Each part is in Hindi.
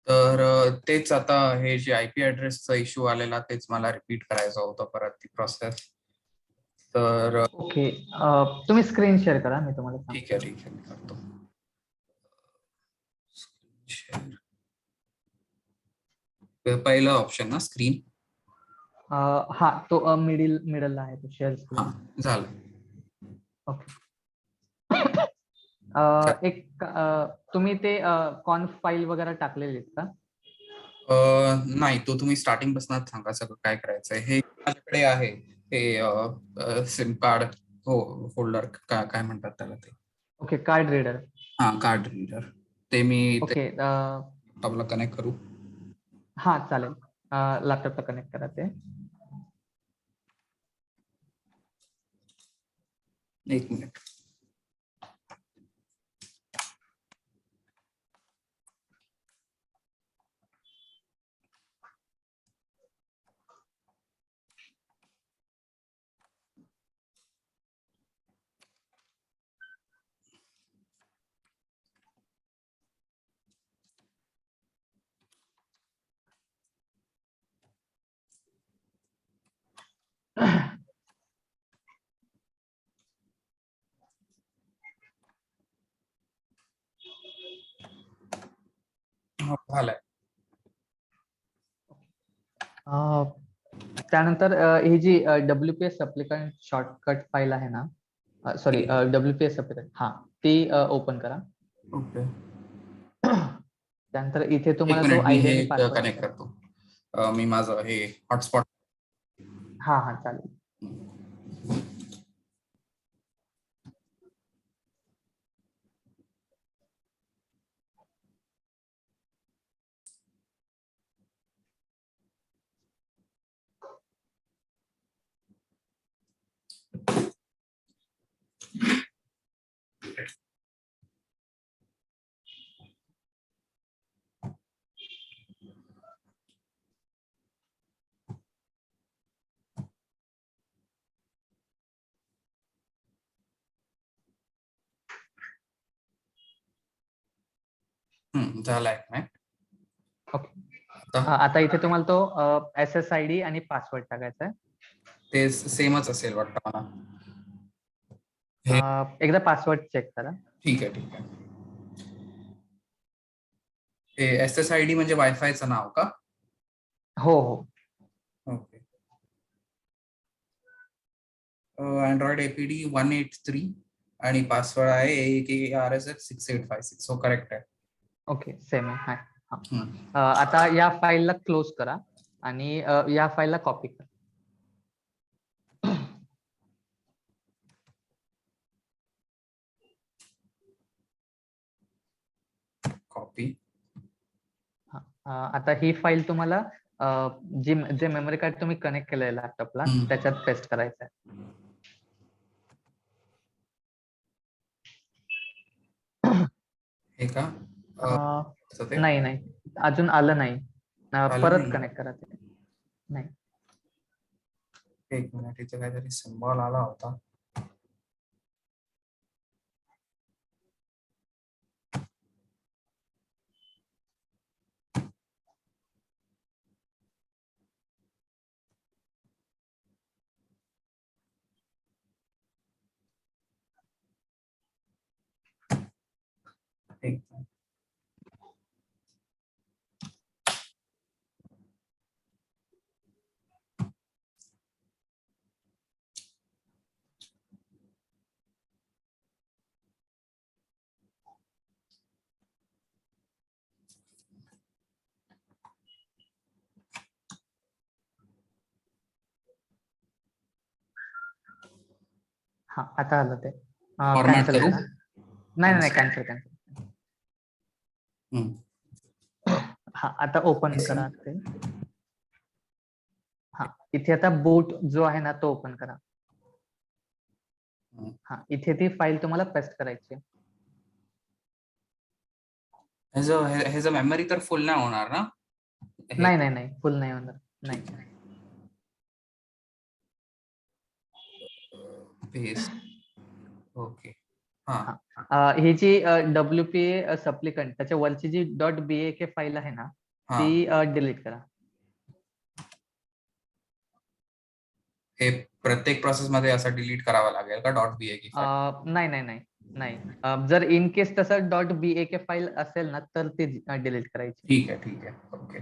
तर तेच आता हे जे आयपी ऍड्रेसचा इश्यू आलेला तेच मला रिपीट करायचं होतं परत ती प्रोसेस. तर ओके, तुम्ही स्क्रीन शेअर करा, मी तुम्हाला ठीक सांगतो. आहे मी करतो. पहिलं ऑप्शन ना स्क्रीन. हा, तो मिडलला आहे, तो शेअर हा स्क्रीन. झालं. ओके. तुम्ही ते कॉन्फ फाईल वगैरे टाकलेली आहेत का? नाही, तो तुम्ही स्टार्टिंग पासूनच सांगा सगळं काय करायचंय. हे माझ्याकडे आहे, हे सिम कार्ड होल्डर काय म्हणतात त्याला ते. Okay, card reader. हा, कार्ड रीडर. ते मी ओके, लॅपटॉपला कनेक्ट करू. हा चालेल, लॅपटॉपला कनेक्ट करा ते. एक मिनिट. झालंय. त्यानंतर ही जी WPS अप्लिकंट शॉर्टकट फाईल आहे ना, सॉरी, WPS अप्लिकंट, हा, ती ओपन करा. ओके, त्यानंतर इथे एक तुम्हाला तो मिनिट मी आयडी हे आणि पासवर्ड कनेक्ट टाकायचा. करतो. मी माझं हे हॉटस्पॉट. हा हा, चालेल. झालाय कनेक्ट. ओके, आता इथे तुम्हाला तो SSID आणि पासवर्ड टाकायचा आहे. ते सेमच असेल वाटतं मला. एकदा पासवर्ड चेक करा. ठीक आहे. हे SSID म्हणजे वायफायचं नाव का? हो हो. ओके. अँड्रॉइड APD 183 आणि पासवर्ड आहे AKRSF6856. सो करेक्ट आहे. ओके, सेम आहे. आता या फाईलला क्लोज करा आणि या फाईलला कॉपी करा. कॉपी. आता ही फाईल तुम्हाला जे मेमरी कार्ड तुम्ही कनेक्ट केलंय लॅपटॉपला त्याच्यात पेस्ट करायचं आहे. हे का? नाही, अजून आलं नाही. परत नाही. कनेक्ट करा ते. नाही, एक मिनिट, इथे काहीतरी सिम्बॉल आला होता. एक मिनिट. हा, आता आलं ते. फॉर्मॅट कॅन्सल करू? करा. नाही, कॅन्सल. हा, आता ओपन करा ते. हा, इथे आता बूट जो आहे ना तो ओपन करा. हा, इथे ती फाईल तुम्हाला पेस्ट करायची आहे. ह्याचं मेमरी तर फुल नाही होणार ना? नाही, फुल नाही होणार. नाही. पेस्ट. ओके, हा ही जी WPA सप्लिकंट त्याच्या वरची जी .BAK फाईल आहे ना हा ती डिलीट करा. हे प्रत्येक प्रोसेस मध्ये असं डिलीट करावं लागेल का .ba की फाईल? नाही नाही नाही नाही. जर इन केस तसं .BAK फाईल असेल ना तर ती डिलीट करायची. ठीक आहे ओके.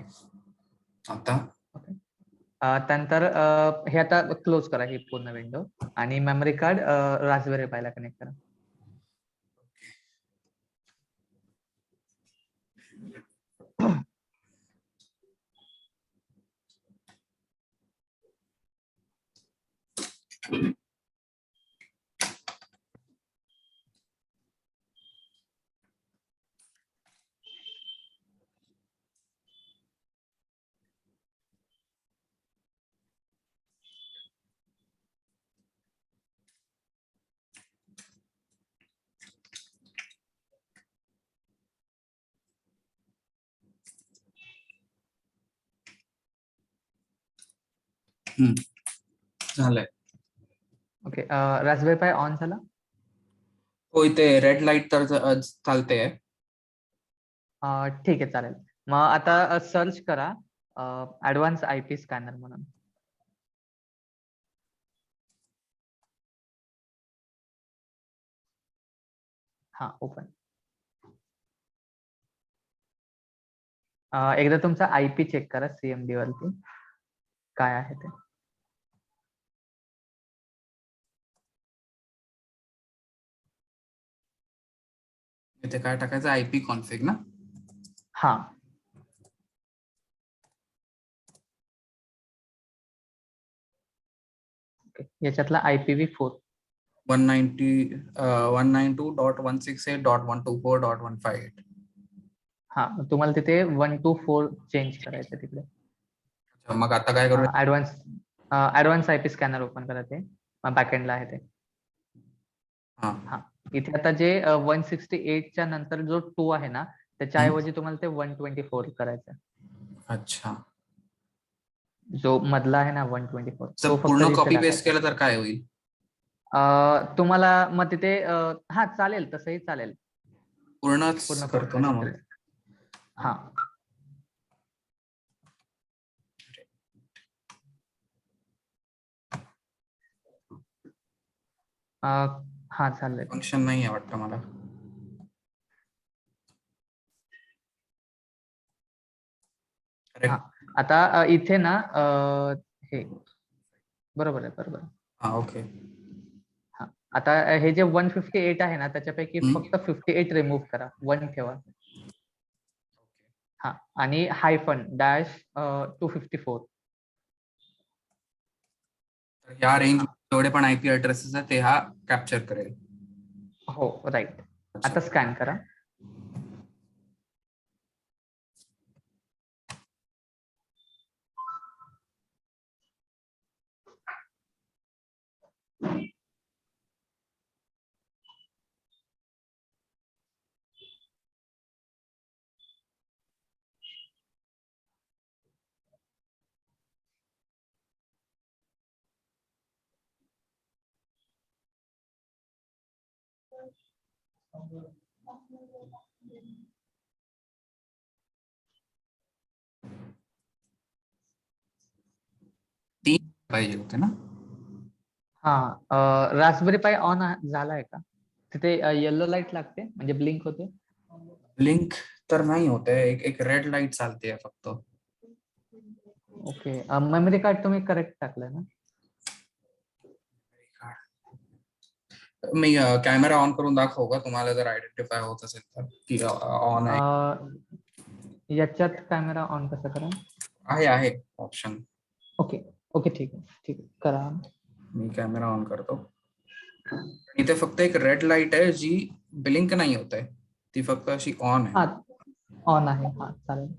आता त्यानंतर हे आता क्लोज करा ही पूर्ण विंडो आणि मेमरी कार्ड रास्पबेरी पायला कनेक्ट करा. झालंय. ओके. रास्पबेरी पाय ऑन झाला. हो, इथे रेड लाईट तर चालते. ठीक आहे चालेल. मग आता सर्च करा ऍडव्हान्स IP स्कॅनर म्हणून. हा ओपन. एकदा तुमचा IP चेक करा CMD वरती काय आहे ते. इथे काय टाकायचं? IP कॉन्फिग ना. हा याच्यातला IPv4 192.168.124.158. हा तुम्हाला तिथे 1 to 4 चेंज करायचं तिकडे. मग आता काय करू? ऍडव्हान्स IP स्कॅनर ओपन करा ते बॅकएंडला आहे ते. हा इथे आता जे 168 च्या नंतर जो 2 आहे ना त्याच्या ऐवजी तुम्हाला ते 124 करायचं. अच्छा. जो मधला आहे ना 124 जर तो फक्त पूर्ण तिथे कॉपी पेस्ट टाकायचा. केलं तर काय होईल? तुम्हाला मग तिथे हा चालेल तसंही चालेल. पूर्णच पूर्ण कॉपी करतो ना पेस्ट मग. केलं. हा हा चालेल. फंक्शन नाही आहे वाटतं मला. हा आता इथे ना हे बरोबर आहे बरोबर. हा ओके. हा आता हे जे 158 आहे ना त्याच्यापैकी फक्त 58 रिमूव्ह करा. 1 ठेवा. हा आणि -254. या रेंज जेवढे पण IP ऍड्रेसेस आहेत ते हा कॅप्चर करेल. हो राईट. अच्छा. आता स्कॅन करा. तीन पाहिजे होते ना. हा रास्पबेरी पाय ऑन झालाय का? तिथे येलो लाईट लागते म्हणजे ब्लिंक होते. लिंक तर नाही होते. एक रेड लाईट चालते फक्त. ओके. मेमरी कार्ड तुम्ही करेक्ट टाकलंय ना? मी कॅमेरा ऑन करून दाखवू का तुम्हाला जर आयडेंटिफाय होत असेल तर की ऑन आहे? याच्यात कॅमेरा ऑन कसं करा? आहे ऑप्शन. ओके ओके ठीक आहे करा. मी कॅमेरा ऑन करतो. इथे फक्त एक रेड लाईट आहे जी ब्लिंक नाही होत आहे. ती फक्त अशी ऑन आहे. हा ऑन आहे. हा चालेल.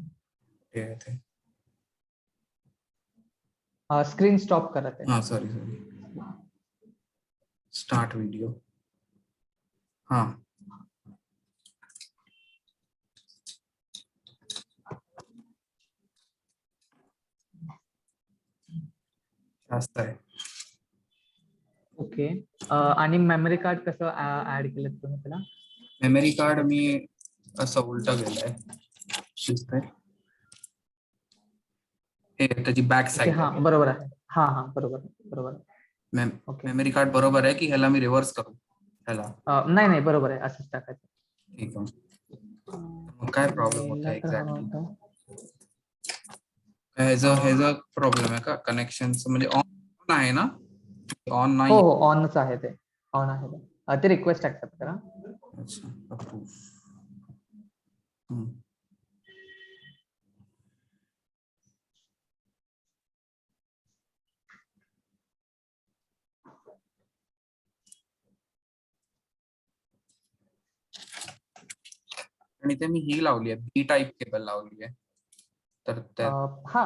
स्क्रीन स्टॉप करा ते. हा सॉरी स्टार्ट व्हिडिओ. हा जास्त आहे. ओके आणि मेमरी कार्ड कसं ऍड केलं तुम्ही त्याला? मेमरी कार्ड मी असं उलट गेलंय, दिसतंय हे त्याची बॅक ओके, साईड हा आहे. बरोबर आहे. हा हा बरोबर बरोबर. ओके. मेमरी कार्ड बरोबर आहे की ह्याला मी रिव्हर्स करू? ह्याला नाही नाही बरोबर आहे, असंच टाकायचं. ठीक आहे. मग काय प्रॉब्लेम मेलला होता तर हवा एक्झॅक्टली? होता. ह्याचा प्रॉब्लेम आहे का कनेक्शन? म्हणजे ऑन आहे ना? ऑन हो नाही? हो ऑनच आहे ते. ऑन आहे ते. ते रिक्वेस्ट ऍक्सेप्ट करा. अच्छा, अप्रूव्ह. आणि ते मी ही लावली आहे, बी टाईप केबल लावली आहे, तर त्या हा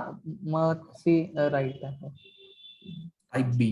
मग ती राईट आहे. Type B.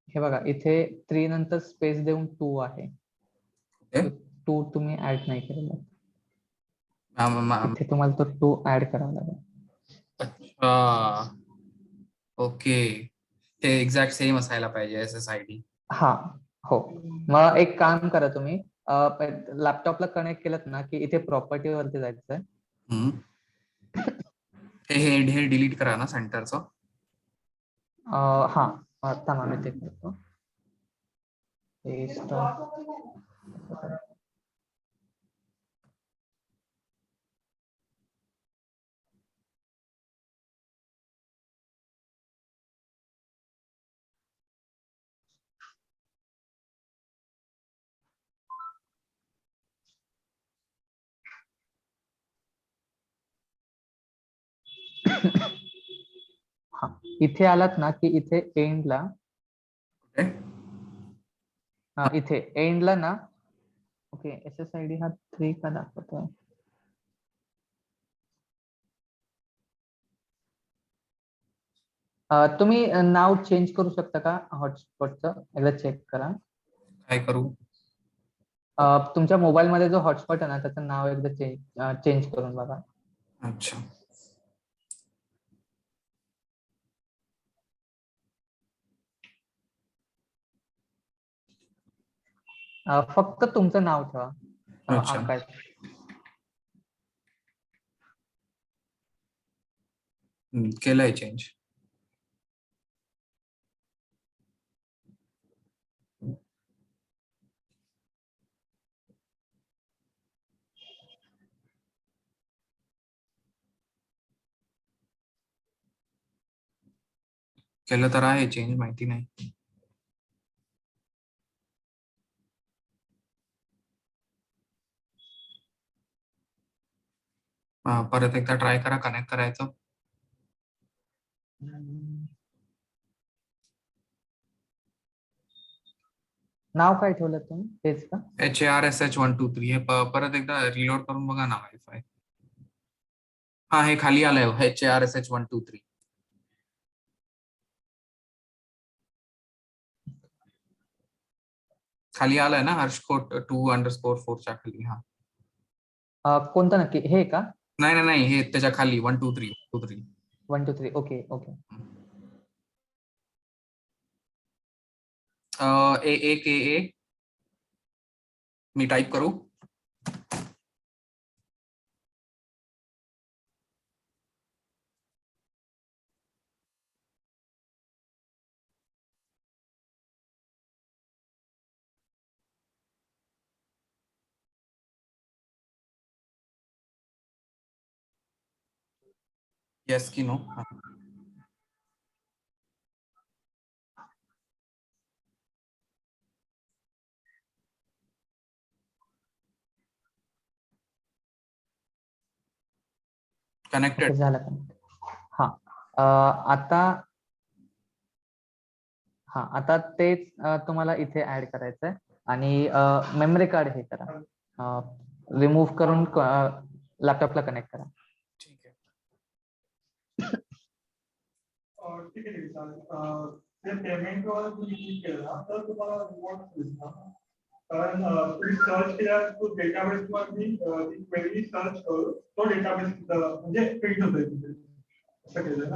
हे बघा इथे 3 नंतर स्पेस देऊन 2 आहे. ओके. 2 तुम्ही ऍड नाही केलेला. अच्छा, इथे तुम्हाला तो 2 ऍड करावा लागेल. ओके. ते एक्झॅक्ट सेम असायला पाहिजे SSID. हा हो. मग एक काम करा तुम्ही, लॅपटॉपला कनेक्ट केलं ना की इथे प्रॉपर्टी वरती जायचं. हे डिलीट करा ना सेंटरचं. हा थांबा मी ते करतो. पेस्ट. हा इथे आलात ना की इथे एंडला, इथे एंडला ना. ओके SSID हा 3 का दाखवतोय? तुम्ही नाव चेंज करू शकता का हॉटस्पॉटचं? एकदा चेक करा. काय करू? तुमच्या मोबाईल मध्ये जो हॉटस्पॉट आहे ना त्याचं नाव एकदा चेंज करून बघा. अच्छा, फक्त तुमचं नाव ठेवा, अच्छा. आकाश. केलंय चेंज. केलं तर आहे चेंज, माहिती नाही. परत एकदा ट्राय करा कनेक्ट करायचं. नाव काय ठेवलं तुम्ही? तेच का? HARSH123 हे परत एकदा रिलोड करून बघा ना वायफाय. हा हे खाली आलंय HARSH123. खाली आलाय ना हर्षकोट 2_4 च्या खाली. हा कोणतं नक्की, हे का? नाही नाही नाही, हे त्याच्या खाली 123. 1 2 3. Okay okay. AAKA मी टाईप करू? येस की नो? कनेक्टेड. झालं कनेक्ट. हा आता तेच तुम्हाला इथे ऍड करायचंय आणि मेमरी कार्ड हे करा, रिमूव्ह करून लॅपटॉपला कनेक्ट करा. ठीक आहे. ठीक आहे चालेल. ते पेमेंटवर तुम्ही क्लिक केलं ना तर तुम्हाला रिवॉर्ड दिसणार. कारण तुम्ही सर्च केल्यावर तो डेटाबेस मध्ये ती क्वेरी सर्च करून तो डेटाबेस म्हणजे प्रिंट होतोय तिथे. असं केलं ना.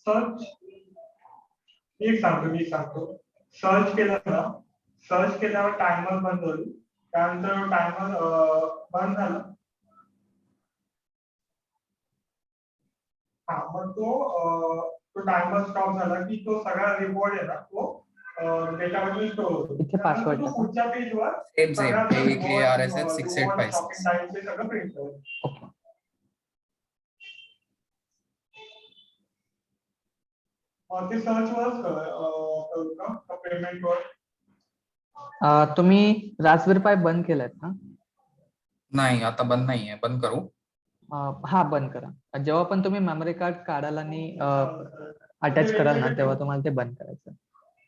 सर्च मी सांगतो सर्च केलं ना, सर्च केल्यावर टायमर बंद होईल. त्यानंतर टायमर बंद झालं. हा मग तो टायमर स्टॉप झाला की तो सगळा रिवॉर्ड आहे ना तो डेटामध्ये स्टोअर होतो. इथे पासवर्ड टाका. पुढच्या पेजवर सेम रिवॉर्ड 6856. शॉपिंग टाइम ते सगळं प्रिंट होईल. ते सर्च वरच करू का पेमेंट वर? तुम्ही रास्पबेरी पाय बंद केलात ना? नाही, आता बंद नाहीये. बंद करू? हा बंद करा. जेव्हा पण तुम्ही मेमरी कार्ड काढाल आणि अटॅच कराल ना तेव्हा तुम्हाला ते बंद करायचं.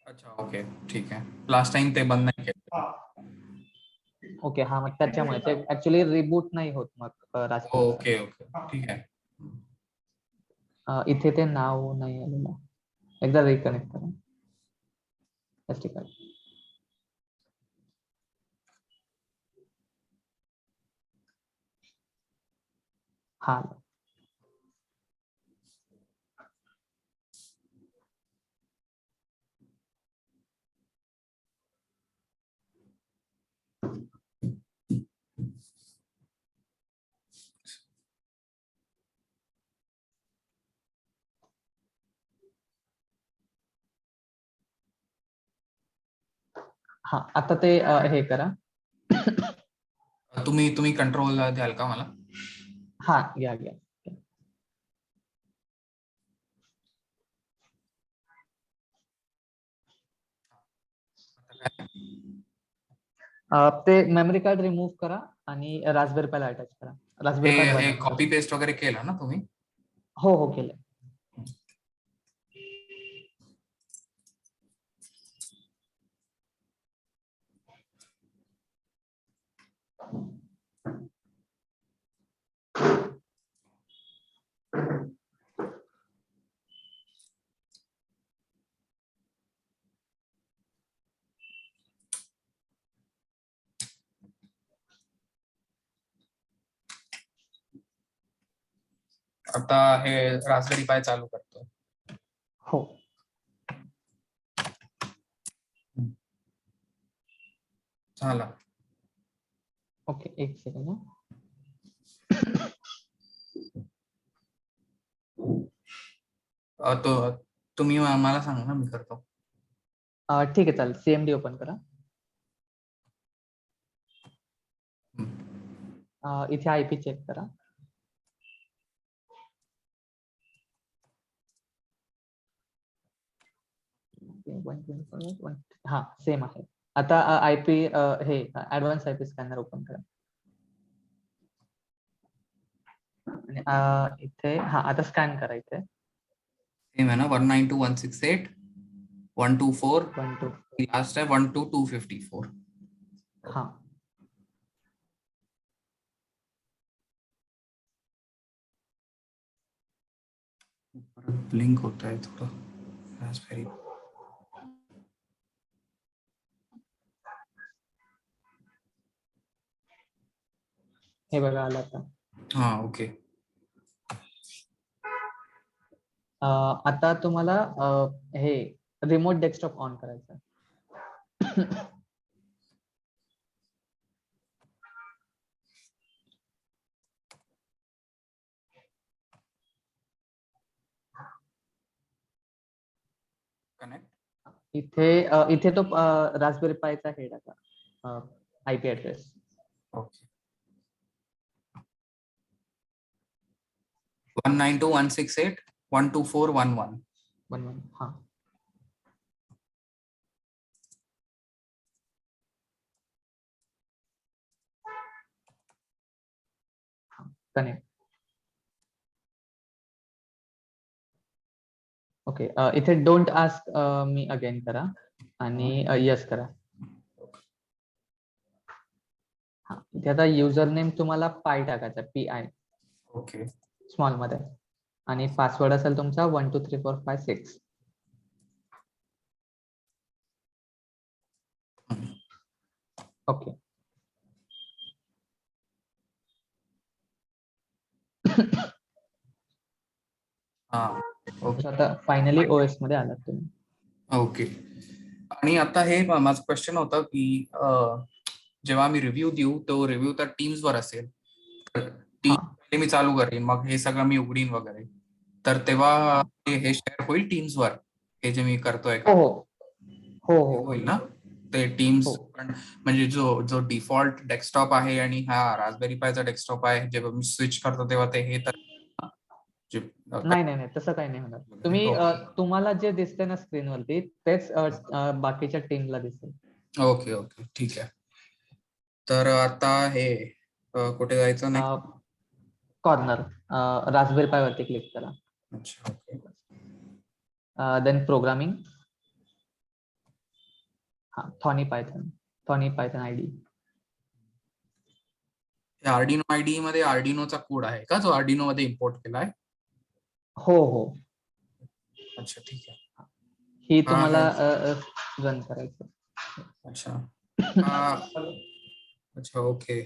अच्छा, ओके, ठीक आहे. लास्ट टाइम ते बंद नाही केलं. ओके, हा मग त्याच्यामुळे ते ऍक्च्युली रिबूट नाही होत मग रास्पबेरी. ओके, ठीक आहे. इथे ते नाव नाही आलेलं. एकदा रिकनेक्ट करा. SD card. हा आता ते हे करा. तुम्ही कंट्रोल द्याल का मला? हा घ्या. ते मेमरी कार्ड रिमूव्ह करा आणि रास्पबेरी पायला अटॅच करा. रास्पबेरी पाय हे बंद कॉपी पेस्ट वगैरे केलं ना तुम्ही? हो केलं. आता हे रास्पबेरी पाय चालू करतो. हो. झाला. ओके, एक सेकंड. तो तुम्ही मला सांगा ना, मी करतो. ठीक आहे, चालेल. CMD ओपन करा. इथे IP चेक करा. हा सेम आहे. आता IP हे ऍडव्हान्स IP स्कॅनर ओपन करा. इथे आता स्कॅन करा. इथे सेम आहे ना? 192.168.124 12. लास्ट आहे 12254. हा ब्लिंक होता है थोड़ा. रास्पबेरी हे बघा आलं आता. हा, ओके. आता तुम्हाला हे रिमोट डेस्कटॉप ऑन करायचं. कनेक्ट. इथे तो रास्पबेरी पायचा हे टाका, IP ऍड्रेस. ओके. 192.168. 12411. 11. हा कनेक्ट. ओके, इथे डोंट आस्क मी अगेन करा आणि यस करा. हा, इथे आता युजर नेम तुम्हाला पाय टाकायचा, PI ओके. स्मॉल मध्ये, आणि पासवर्ड असेल तुमचा 123456. ओके. हा. ओके. आता फायनली OS मध्ये आलात तुम्ही. ओके. आणि आता हे माझा क्वेश्चन होता की जेव्हा मी रिव्ह्यू देऊ तो रिव्ह्यू तर टीम्स वर असेल, तर हा पहिले मी चालू करेन, मग हे सगळं मी उघडीन वगैरे, तर तेव्हा हे शेअर होईल टीम्स वर, हे जे मी करतोय का? हो हो हो हो होईल ना ते टीम्स? हो. पण म्हणजे जो जो डिफॉल्ट डेस्कटॉप आहे आणि हा रास्पबेरी पायचा डेस्कटॉप आहे, जेव्हा मी स्विच करतो तेव्हा ते हे तर नाही नाही नाही, तसं काही नाही होणार. तुम्ही तुम्हाला जे दिसते ना स्क्रीनवरती तेच बाकीच्या टीमला दिसेल. ओके ओके, ठीक आहे. तर आता हे कुठे जायचं नाही? कॉर्नर रास्पबेरी पाय वरती क्लिक करा. अच्छा, ओके. देन प्रोग्रामिंग, हा थॉनी पायथन आयडी. आर्डिनो आयडी मध्ये आर्डिनोचा कोड आहे का, जो आर्डिनो मध्ये इम्पोर्ट केलाय? हो हो, अच्छा, ठीक आहे. ही हा तुम्हाला आहे. रन करायचं. अच्छा. अच्छा, ओके,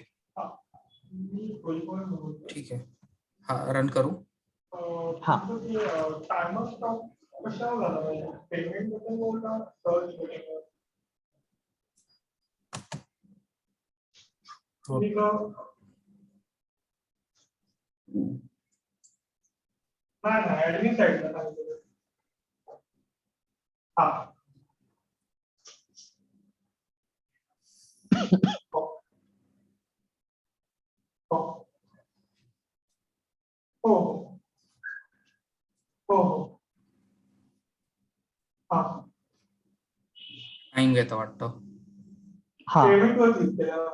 ठीक आहे. हा, रन करू. हा टायमर स्टॉप कशावर झाला पाहिजे? पेमेंट बद्दल बोलला, सर्च बद्दल? नाही ऍडमिन साईडला सांगितलं. हा हो हो हो हो. हा टाइम घेतो वाटतं. हा. पेमेंट वर क्लिक केलं.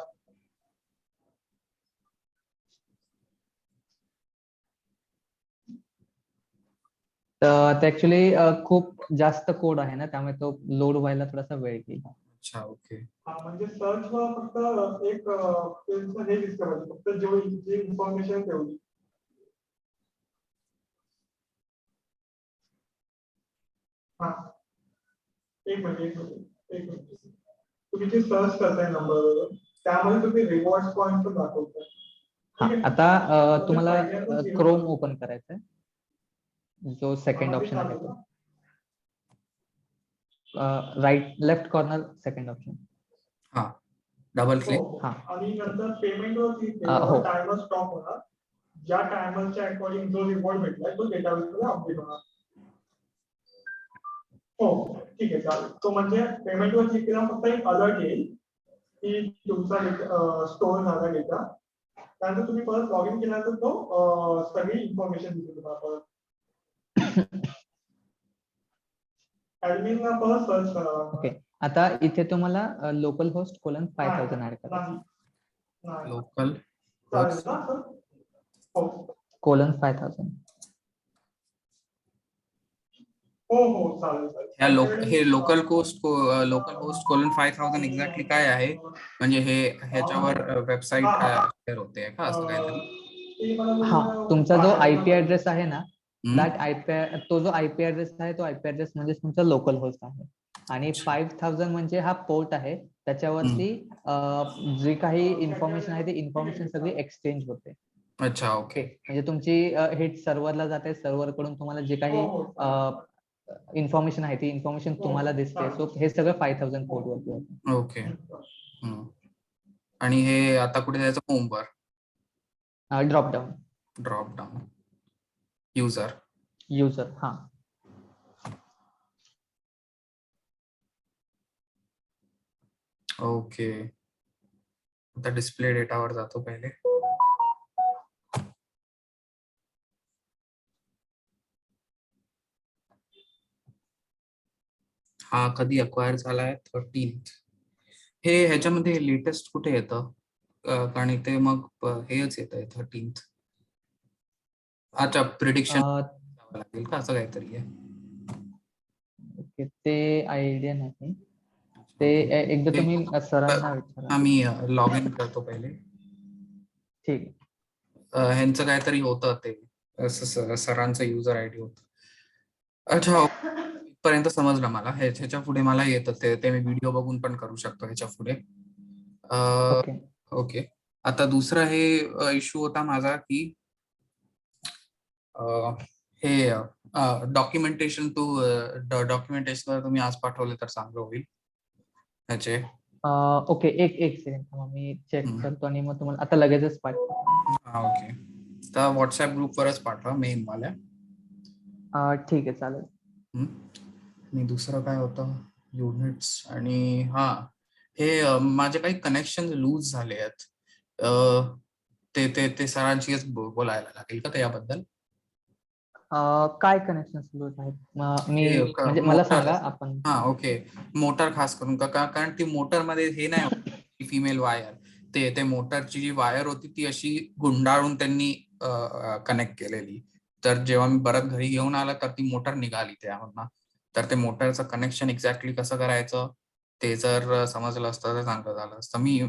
तर ऍक्च्युली खूप जास्त कोड आहे ना, त्यामुळे तो लोड व्हायला थोडासा वेळ घेईल. अच्छा, ओके. म्हणजे सर्च वर फक्त एक हे दिसतं पाहिजे, फक्त जे इन्फॉर्मेशन ठेवली. हा, एक मिनिट. तुम्ही जे सर्च करताय नंबरवर, त्यामध्ये तुम्ही रिवॉर्ड पॉईंट पण दाखवताय. आता तुम्हाला क्रोम ओपन करायचंय, जो सेकंड ऑप्शन आहे तो right left corner second option. हा, डबल क्लिक. हा आणि नंतर पेमेंट वर क्लिक हो. केल्यावर टायमर स्टॉप होणार. ज्या टायमरच्या अकॉर्डिंग जो रिवॉर्ड भेटलाय तो डेटाबेस मध्ये अपडेट होणार. हो, ठीक आहे, चालेल. तो म्हणजे पेमेंट वर क्लिक केल्यावर फक्त एक अलर्ट येईल की तुमचा स्टोअर झाला डेटा. त्यानंतर तुम्ही परत लॉग इन केल्यानंतर तो सगळी इन्फॉर्मेशन दिसेल तुम्हाला परत. ऍडमिनला परत सर्च करावा. ओके, आता इथे तुम्हाला लोकल होस्ट :5000 ऍड करायचं. लोकल चालेल ना सर? हो :5000. हो चालेल. हे लोकल होस्ट :5000 एक्झॅक्टली काय आहे? म्हणजे हे ह्याच्यावर वेबसाईट शेअर होते का, असं काहीतरी? हा, तुमचा जो IP ऍड्रेस आहे ना, तो जो IP ऍड्रेस आहे तो IP ऍड्रेस म्हणजे तुमचा लोकल होस्ट आहे. आणि 5000 म्हणजे हा पोर्ट आहे, त्याच्यावरती जी काही इन्फॉर्मेशन आहे ती इन्फॉर्मेशन सगळी एक्सचेंज होते. अच्छा, ओके. म्हणजे तुमची हिट सर्व्हरला जाते, सर्व्हर कडून तुम्हाला जे काही इन्फॉर्मेशन आहे ती इन्फॉर्मेशन तुम्हाला दिसते. सो हे सगळं 5000 पोर्ट वरती होतं. ओके. आणि हे आता कुठे जायचं? होमवर ड्रॉप डाऊन युजर. हा. ओके, आता डिस्प्ले डेटावर जातो पहिले. हा कधी अक्वायर झालाय 13th. हे ह्याच्यामध्ये लेटेस्ट कुठे येतं? कारण इथे मग हेच येत आहे 13th. अच्छा, प्रिडिक्शन लागेल का असं काहीतरी आहे? ओके, ते आयडिया नाही. ते एकदा हे- तुम्ही सरांना विचारा. मी लॉग इन करतो पहिले. ठीक आहे. ह्यांचं काहीतरी होतं ते सरांचं युजर आयडी होत. अच्छा, इथपर्यंत समजलं मला. ह्याच्या पुढे मला येतं ते मी व्हिडिओ बघून पण करू शकतो ह्याच्या पुढे. ओके. ओके. आता दुसरा हे इश्यू होता माझा की हे डॉक्युमेंटेशन डॉक्युमेंटेशन तुम्ही आज पाठवले तर चांगलं होईल ह्याचे. ओके, एक सेकंड थांबा, मी चेक करतो आणि मग तुम्हाला आता लगेचच पाठवतो. हा ओके. तर व्हॉट्सअप ग्रुपवरच पाठवा मेन वाल्या. ठीक आहे, चालेल. आणि दुसरं काय होतं युनिट्स आणि हा हे माझे काही कनेक्शन लूज झाले आहेत. ते ते ते सरांशीच बोलायला लागेल का त्याबद्दल? काय कनेक्शन लूज आहेत? मी हे म्हणजे मला मोटर. सांगा आपण. हा ओके. मोटर खास करून कारण ती मोटर मध्ये हे नाही होती फिमेल वायर. ते मोटरची जी वायर होती ती अशी गुंडाळून त्यांनी कनेक्ट केलेली. तर जेव्हा मी परत घरी घेऊन आला तर ती मोटर निघाली त्यामधनं. तर ते मोटरचं कनेक्शन एक्झॅक्टली कसं करायचं ते जर समजलं असतं तर चांगलं झालं असतं. मी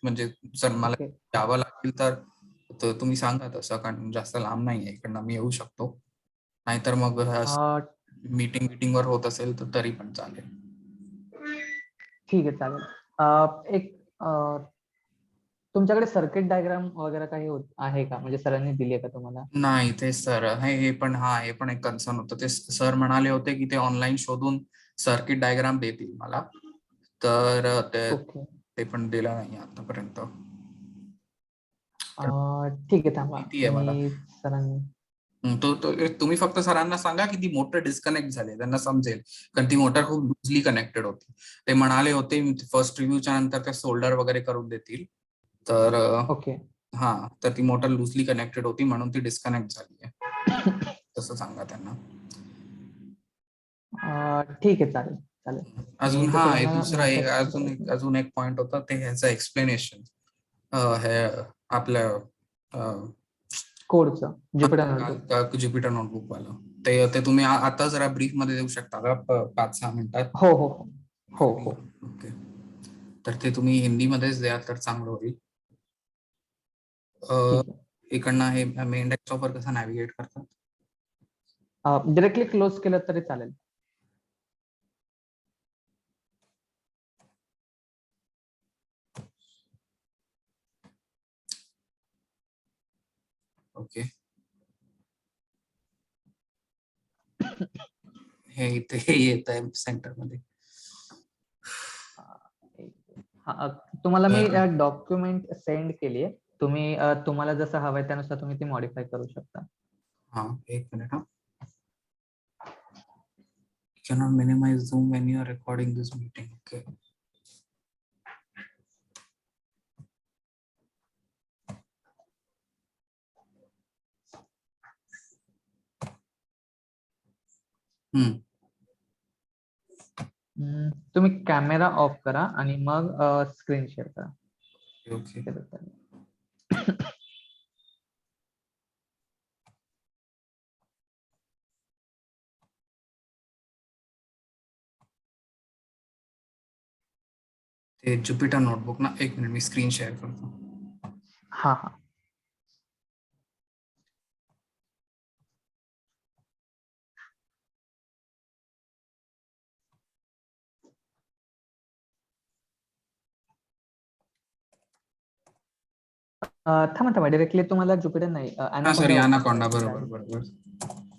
म्हणजे जर मला ओके. यावं लागेल तर तुम्ही सांगा तसं, कारण जास्त लांब नाही आहे इकडनं, मी येऊ शकतो. नाहीतर मग मीटिंग वर होत असेल तर तरी पण चालेल. ठीक आहे, चालेल. एक तुमच्याकडे सर्किट डायग्राम वगैरे काही आहे का? म्हणजे सरांनी दिली आहे का तुम्हाला? नाही ते सर हे पण एक कन्सर्न होतं. ते सर म्हणाले होते की ते ऑनलाईन शोधून सर्किट डायग्राम देतील मला. तर ओके. ते पण दिलं नाही आतापर्यंत. ठीक आहे, थांबा भीती आहे मला. मी सरांनी. तुम्ही फक्त सरांना सांगा की ती मोटर डिस्कनेक्ट झाली, त्यांना समजेल. कारण ती मोटर खूप लुजली कनेक्टेड होती. ते म्हणाले होते फर्स्ट रिव्ह्यूच्या नंतर ते सोल्डर वगैरे करून देतील. तर ओके. हा, तर ती मोटर लुजली कनेक्टेड होती म्हणून ती डिस्कनेक्ट झाली आहे तसं सांगा त्यांना. ठीक आहे, चालेल चालेल. अजून मी हा तसं हे त्यांना दुसरा मेसेज करतो. अजून एक पॉइंट होता ते ह्याचं एक्सप्लेनेशन हे आपलं कोडचं ज्युपिटर नोटबुक. ज्युपिटर नोटबुक वालं ते तुम्ही आता जरा ब्रीफ मध्ये देऊ शकता का 5-6 मिनिटात? हो हो हो हो. ओके. तर ते तुम्ही हिंदीमध्येच द्या तर चांगलं होईल. ठीक आहे. इकडनं हे मेन डेस्कटॉपवर कसं नॅव्हिगेट करतात? डायरेक्टली क्लोज केलं तरी चालेल. ओके. हे इथे येत आहे सेंटर मध्ये. तुम्हाला मी डॉक्युमेंट सेंड केली आहे. तुम्ही तुम्हाला जसं हवंय त्यानुसार तुम्ही ती मॉडिफाय करू शकता. हा, एक minute. Cannot minimize Zoom when you are recording this meeting. Okay. तुम्ही कॅमेरा ऑफ करा आणि मग स्क्रीन शेअर करा. ओके. ते ज्युपिटर नोटबुक ना, एक मिनिट मी स्क्रीन शेअर करतो. हा हा. थांबा डायरेक्टली तुम्हाला ज्युपिटर नाही हा सॉरी, ओपन अनाकोंडा, करायचं बरोबर आहे. बरोबर.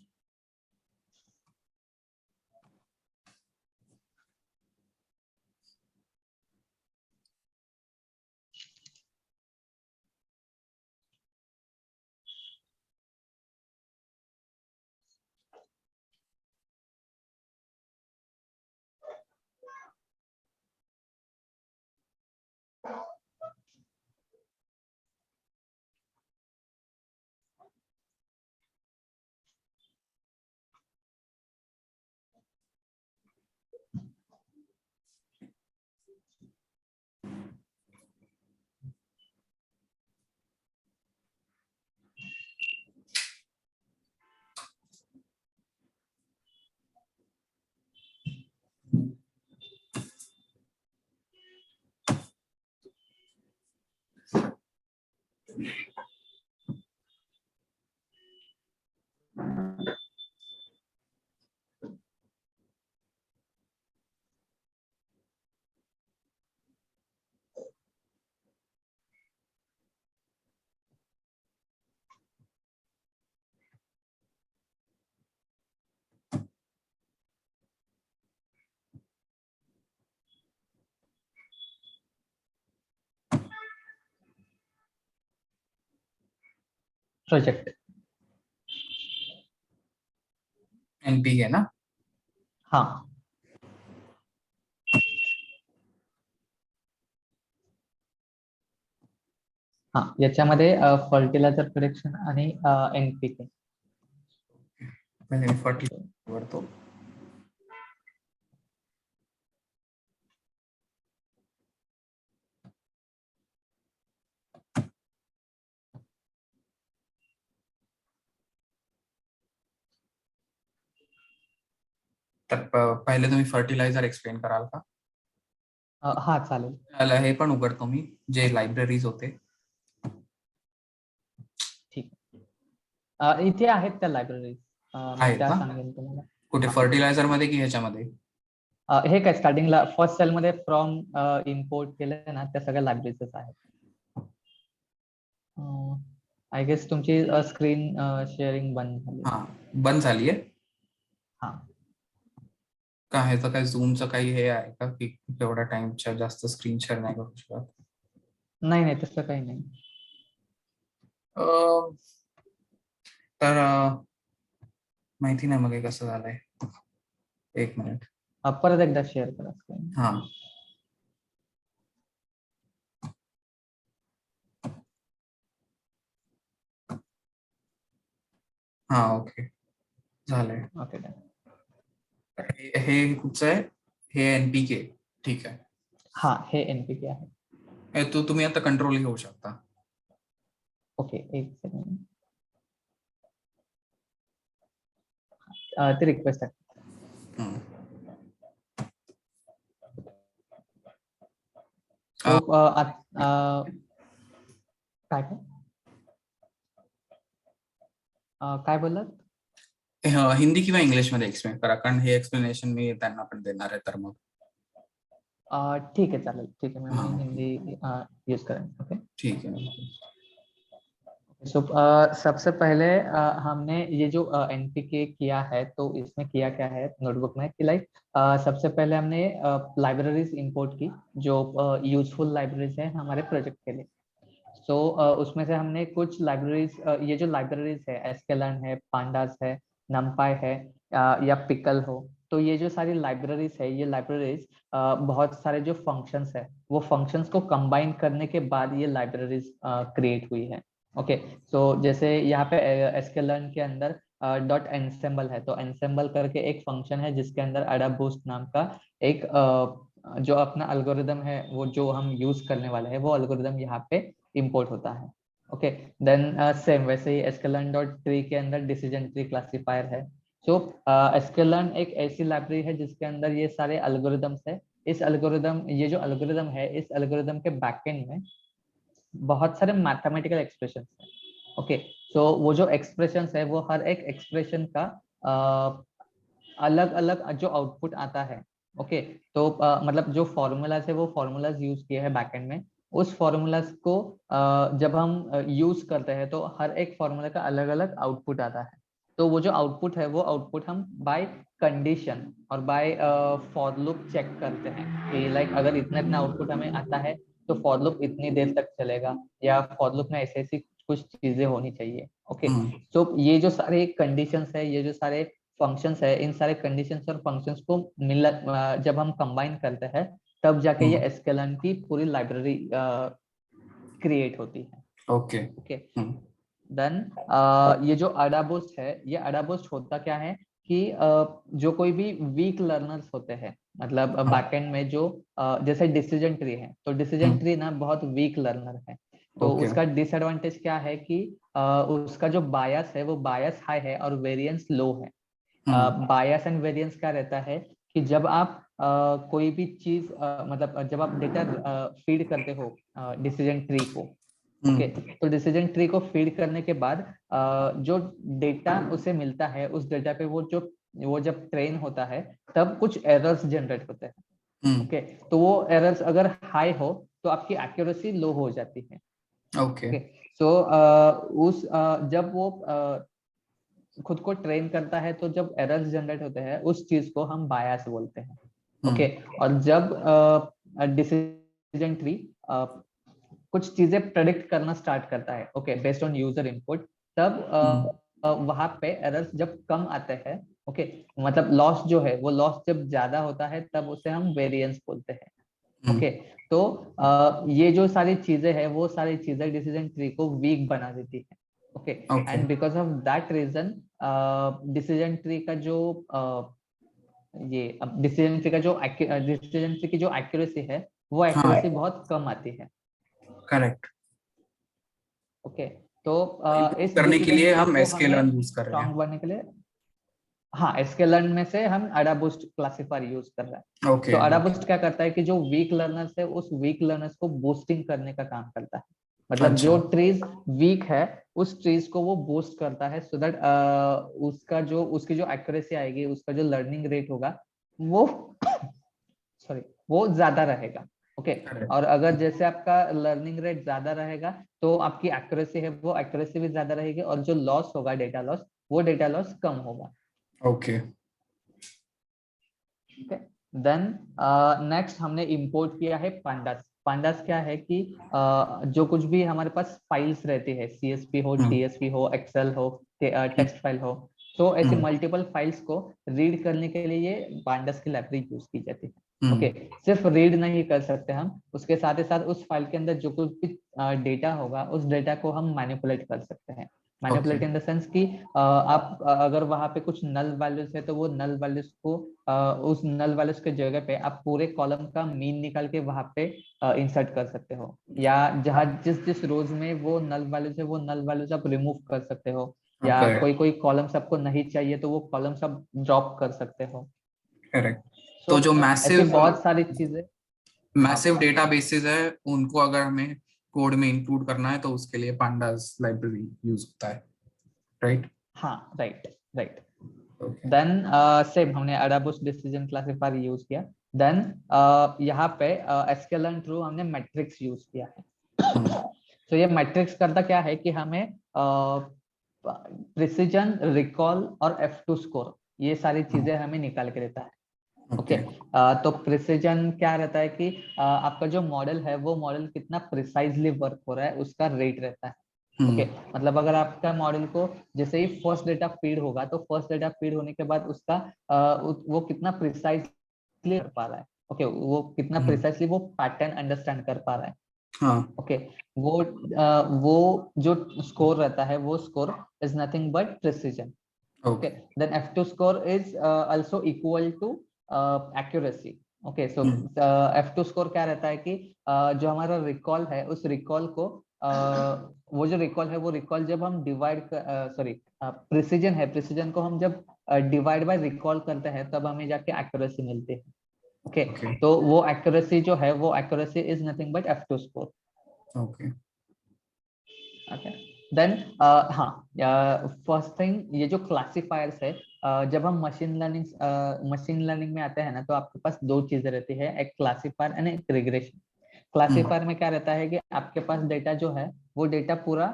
प्रोजेक्ट। एनपीके ना? हाँ हाँ, याच्यामध्ये फर्टिलायझर प्रोडक्शन आणि एनपीके। पहिले मी फर्टिलायझर करतो. तर पहिले तुम्ही फर्टिलायझर एक्सप्लेन कराल का? हा चालेल। त्याला हे पण उघडतो मी, जे लायब्ररीज होते. ठीक आहे, इथे आहेत त्या लायब्ररी, मी आहेत त्या का? सांगेन तुम्हाला। कुठे, फर्टिलायझर मध्ये की ह्याच्यामध्ये? हे काय स्टार्टिंगला फर्स्ट सेल मध्ये फ्रॉम इम्पोर्ट केलं ना, त्या सगळ्या लायब्ररीज आहेत। आय गेस तुमची स्क्रीन शेअरिंग बंद झाली। हा, बंद झाली आहे. हा, का ह्याचं काय झूमचं काही हे आहे का, की एवढ्या टाइमच्या जास्त स्क्रीन शेअर नाही करू शकत? नाही नाही, तसं काही नाही। तर माहिती नाही मग हे कसं झालंय. एक मिनिट. परत एकदा शेअर करा स्क्रीन। हा, हा, ओके, झालंय. ओके, हे कुठचं आहे? हे एनपीके. ठीक आहे. हा, हे एनपीके आहे। तो तुम्ही आता कंट्रोल घेऊ शकता. ओके, एक सेकंड, ते रिक्वेस्ट आहे। तो काय काय बोललात? हिंदी किंवा इंग्लिश मध्ये एक्सप्लेन करा, कारण हे एक्सप्लेनेशन मी त्यांना पण देणार आहे. तर मग ठीक है, चालेल, ठीक है, मैं हाँ, हिंदी यूज करें। ओके, ठीक है। सो सबसे पहले हमने ये जो एनपीके किया है, तो इसमें किया क्या है नोटबुक में कि लाइक सबसे पहले हमने लाइब्रेरीज इंपोर्ट की, जो यूजफुल लाइब्रेरीज है हमारे प्रोजेक्ट के लिए। सो उसमें से हमने कुछ लाइब्रेरीज, ये जो लाइब्रेरीज है एस्केलर्न है, पांडास है, नमपाई है, या पिकल हो, तो ये जो सारी लाइब्रेरीज है, ये लाइब्रेरीज बहुत सारे जो फंक्शंस है, वो फंक्शंस को कंबाइन करने के बाद ये लाइब्रेरीज क्रिएट हुई है। ओके, सो जैसे यहाँ पे एस्केलर्न के अंदर डॉट एनसेम्बल है, तो एनसेम्बल करके एक फंक्शन है जिसके अंदर अडाबूस्ट नाम का एक जो अपना एल्गोरिदम है, वो जो हम यूज करने वाले हैं, वो एल्गोरिदम यहाँ पे इंपोर्ट होता है। ओके, देन सेम वैसे ही एस्केलर्न डॉट ट्री के अंदर डिसीजन ट्री क्लासिफायर है। सो एस्केलर्न एक ऐसी लाइब्रेरी है जिसके अंदर ये सारे एल्गोरिदम्स है। इस एल्गोरिदम, ये जो एल्गोरिदम है, इस एल्गोरिदम के बैकएंड में बहुत सारे मैथमेटिकल एक्सप्रेशन है। ओके, सो वो जो एक्सप्रेशन है, वो हर एक एक्सप्रेशन का अलग अलग जो आउटपुट आता है। ओके, तो मतलब जो फॉर्मूलाज है, वो फॉर्मूलाज यूज किए हैं बैकएंड में। उस फॉर्मूलाज को जब हम यूज करते हैं, तो हर एक फॉर्मूला का अलग अलग आउटपुट आता है। तो वो जो आउटपुट है, वो आउटपुट हम बाय कंडीशन और बाय फॉर लूप चेक करते हैं कि लाइक अगर इतना इतना आउटपुट हमें आता है, तो फॉर लूप इतनी देर तक चलेगा, या फॉर लूप में ऐसी ऐसी कुछ चीजें होनी चाहिए। ओके, तो ये जो सारे कंडीशंस है, ये जो सारे फंक्शंस है, इन सारे कंडीशंस और फंक्शंस को मिला जब हम कंबाइन करते हैं, तब जाके ये एस्केलर्न की पूरी लाइब्रेरी क्रिएट होती है। ओके, ओके, देन ये जो अडाबूस्ट है, ये अडाबूस्ट होता क्या है कि जो कोई भी वीक लर्नर्स होते हैं, मतलब बैकएंड में जो जैसे डिसीजन ट्री है, तो डिसीजन ट्री ना बहुत वीक लर्नर है। तो उसका डिसएडवांटेज क्या है कि उसका जो बायस है, वो बायस हाई है और वेरिएंस लो है। बायस एंड वेरिएंस क्या रहता है कि जब आप कोई भी चीज मतलब जब आप डेटा फीड करते हो डिसीजन ट्री को, ओके, तो डिसीजन ट्री को फीड करने के बाद जो डेटा उसे मिलता है, उस डेटा पे वो जब ट्रेन होता है, तब कुछ एरर्स जनरेट होते हैं। ओके, तो वो एरर्स अगर हाई हो, तो आपकी एक्यूरेसी लो हो जाती है। ओके, सो उस जब वो खुद को ट्रेन करता है, तो जब एरर्स जनरेट होते हैं, उस चीज को हम बायस बोलते हैं। ओके, और जब डिसीजन ट्री कुछ चीजें प्रेडिक्ट करना स्टार्ट करता है, okay, based on user input, तब वहां पे एरर्स जब कम आते हैं, ओके, मतलब लॉस जो है वो लॉस जब ज्यादा होता है तब उसे हम वेरिएंस बोलते हैं। ओके, तो ये जो सारी चीजें हैं वो सारी चीजें डिसीजन ट्री को वीक बना देती है। Okay, and because of that reason decision tree का जो ये डिसीजन ट्री की जो एक्यूरेसी है वो एक्यूरेसी बहुत कम आती है। करेक्ट। ओके, तो इस करने के डिसीजन लिए ट्री हम को sklearn हमें यूज कर रहे स्ट्रांग हैं। बनने के लिए, हाँ, sklearn में से हम अडाबूस्ट क्लासिफायर यूज कर रहे हैं। ओके तो अडाबूस्ट क्या करता है कि जो वीक लर्नर्स है उस वीक लर्नर्स को बूस्टिंग करने का काम करता है। मतलब जो ट्रीज वीक है उस ट्रीज को वो बूस्ट करता है, सो दैट उसकी जो एक्यूरेसी आएगी, उसका जो लर्निंग रेट होगा वो सॉरी वो ज्यादा रहेगा। ओके, और अगर जैसे आपका लर्निंग रेट ज्यादा रहेगा तो आपकी एक्यूरेसी है वो एक्यूरेसी भी ज्यादा रहेगी, और जो लॉस होगा डेटा लॉस, वो डेटा लॉस कम होगा। ओके। देन नेक्स्ट हमने इंपोर्ट किया है पांडास। पांडास क्या है कि जो कुछ भी हमारे पास फाइल्स रहती है, सीएसपी हो, टीएसपी हो, एक्सेल हो, टेक्स्ट फाइल हो, तो ऐसे मल्टीपल फाइल्स को रीड करने के लिए ये पांडास की लाइब्रेरी यूज की जाती है। ओके, सिर्फ रीड नहीं कर सकते हम, उसके साथ ही साथ उस फाइल के अंदर जो कुछ भी डेटा होगा उस डेटा को हम मैनिपुलेट कर सकते हैं। मैनिपुलेट इन द सेंस कि आप अगर वहां पे कुछ नल वैल्यूज है तो वो नल वैल्यूज को उस नल वैल्यूज के जगह पे आप पूरे कॉलम का मीन निकाल के वहां पे इंसर्ट कर सकते हो, या जहां जिस जिस रोज में वो नल वैल्यूज है वो नल वैल्यूज आप रिमूव कर सकते हो, या कोई कोई कॉलम्स आपको नहीं चाहिए तो वो कॉलम्स आप ड्रॉप कर सकते हो। करेक्ट। तो जो ऐसी बहुत सारी चीजें, मैसिव डेटाबेसेस है, उनको अगर हमें कोड में इंक्लूड करना है तो उसके लिए पांडास लाइब्रेरी यूज होता है, राइट? हाँ, राइट राइट। देन सेम हमने अडाबूस्ट डिसीजन क्लासिफायर यूज किया। देन यहाँ पे sklearn थ्रू हमने मैट्रिक्स यूज किया है। तो ये मैट्रिक्स करता क्या है कि हमें प्रिसीजन, रिकॉल और F2 स्कोर, ये सारी चीजें हमें निकाल के देता है। ओके, तो प्रिसीजन क्या रहता है कि आपका जो मॉडल है वो मॉडल कितना प्रिसाइजली वर्क हो रहा है उसका रेट रहता है। ओके, मतलब अगर आपका मॉडल को जैसे ही फर्स्ट डेटा फीड होगा तो फर्स्ट डेटा फीड होने के बाद उसका वो कितना प्रिसाइजली कर पा रहा है। ओके, वो कितना प्रिसाइजली वो पैटर्न अंडरस्टैंड कर पा रहा है। ओके, वो जो स्कोर रहता है वो score is nothing but precision. Okay, then F2 score is also equal to accuracy. Okay, so F2 score क्या रहता है कि जो हमारा रिकॉल है उस रिकॉल को वो जो रिकॉल है वो रिकॉल जब हम डिवाइड प्रिसीजन है, प्रिसीजन को हम जब डिवाइड बाय रिकॉल करते हैं तब हमें जाके एक्यूरेसी मिलती है। ओके, तो वो एक्यूरेसी जो है वो accuracy is nothing but F2 score. Okay, then हाँ, फर्स्ट थिंग ये जो क्लासिफायर्स है, जब हम मशीन लर्निंग में आते हैं ना तो आपके पास दो चीजें रहती है, एक क्लासिफायर एंड एक रिग्रेशन। क्लासिफायर में क्या रहता है कि आपके पास डेटा जो है वो डेटा पूरा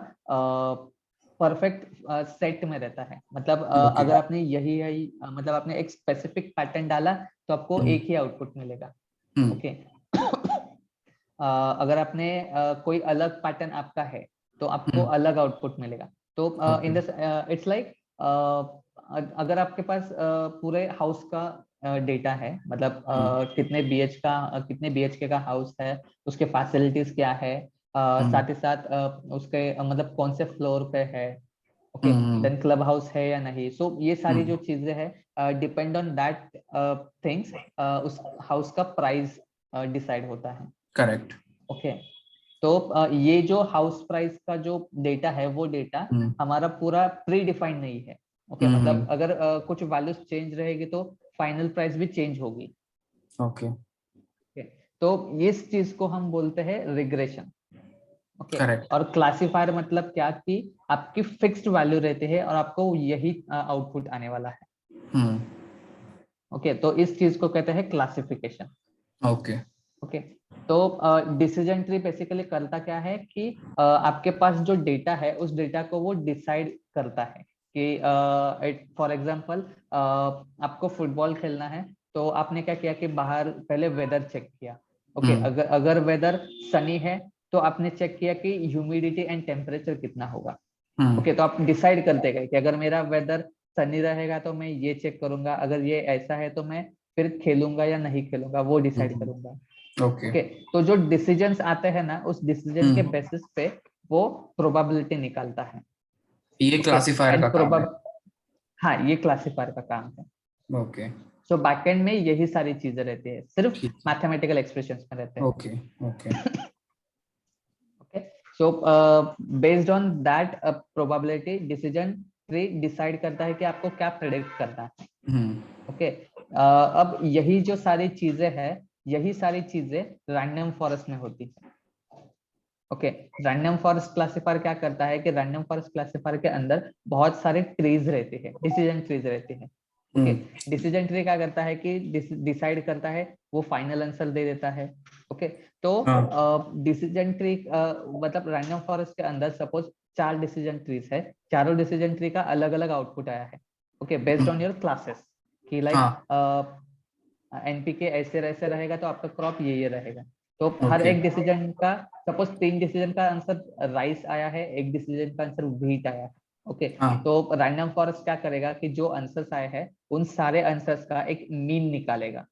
परफेक्ट सेट में रहता है। मतलब अगर आपने यही मतलब आपने एक स्पेसिफिक पैटर्न डाला तो आपको एक ही आउटपुट मिलेगा। ओके, अगर आपने कोई अलग पैटर्न आपका है तो आपको अलग आउटपुट मिलेगा। तो इन द इट्स लाइक अगर आपके पास पूरे हाउस का डेटा है, मतलब कितने BHK का हाउस है, उसके फैसिलिटीज क्या है, साथ ही साथ उसके मतलब कौन से फ्लोर पे है, ओके, देन क्लब हाउस है या नहीं, सो ये सारी जो चीजें हैं डिपेंड ऑन दैट थिंग्स, उस हाउस का प्राइस डिसाइड होता है। करेक्ट। ओके, तो ये जो हाउस प्राइस का जो डेटा है वो डेटा हमारा पूरा प्री डिफाइंड नहीं है। ओके, मतलब अगर कुछ वैल्यूज चेंज रहेगी तो फाइनल प्राइस भी चेंज होगी। ओके, तो इस चीज को हम बोलते हैं रिग्रेशन। Okay, correct. और क्लासिफायर मतलब क्या कि आपकी फिक्स्ड वैल्यू रहती है और आपको यही आउटपुट आने वाला है। ओके, तो इस चीज को कहते हैं क्लासिफिकेशन। ओके, तो डिसीजन ट्री बेसिकली करता क्या है कि आपके पास जो डेटा है उस डेटा को वो डिसाइड करता है कि फॉर एग्जांपल आपको फुटबॉल खेलना है तो आपने क्या किया कि बाहर पहले वेदर चेक किया। ओके, अगर वेदर सनी है तो आपने चेक किया कि ह्यूमिडिटी एंड टेम्परेचर कितना होगा। ओके, तो आप डिसाइड करते गए कि अगर मेरा वेदर सनी रहेगा तो मैं ये चेक करूंगा, अगर ये ऐसा है तो मैं फिर खेलूंगा या नहीं खेलूंगा, वो डिसाइड करूंगा। ओके। ओके, तो जो डिसीजंस आते हैं ना, उस डिसीजन के बेसिस पे वो प्रोबेबिलिटी निकालता है। ये क्लासिफायर का काम है। हाँ, ये क्लासिफायर का काम है। ओके। सो बैकएंड में यही सारी चीजें रहती है, सिर्फ ठीक है। मैथमेटिकल एक्सप्रेशंस में रहते हैं। Okay okay. Okay, so based on that probability decision tree decide करता है कि आपको क्या प्रेडिक्ट करना है। ओके, अब यही जो सारी चीजें हैं, यही सारी चीजें रैंडम फॉरेस्ट में होती है। ओके, रैंडम फॉरेस्ट क्लासिफायर क्या करता है कि रैंडम फॉरेस्ट क्लासिफायर के अंदर बहुत सारे ट्रीज रहते हैं, डिसीजन ट्रीज रहते हैं। ओके, डिसीजन ट्री क्या करता है कि डिसाइड करता है, वो फाइनल आंसर दे देता है। ओके, तो डिसीजन ट्री मतलब रैंडम फॉरेस्ट के अंदर सपोज 4 डिसीजन ट्रीज है, चारों डिसीजन ट्री का अलग अलग आउटपुट आया है। Okay, based on your classes कि लाइक एनपीके ऐसे ऐसे रहेगा तो आपका क्रॉप ये रहेगा। तो हर एक डिसीजन का सपोज 3 डिसीजन का आंसर राइस आया है, एक डिसीजन का आंसर व्हीट आया है। ओके, तो रैंडम फॉरेस्ट क्या करेगा कि जो आंसर्स आए हैं उन सारे आंसर्स का एक मीन निकालेगा।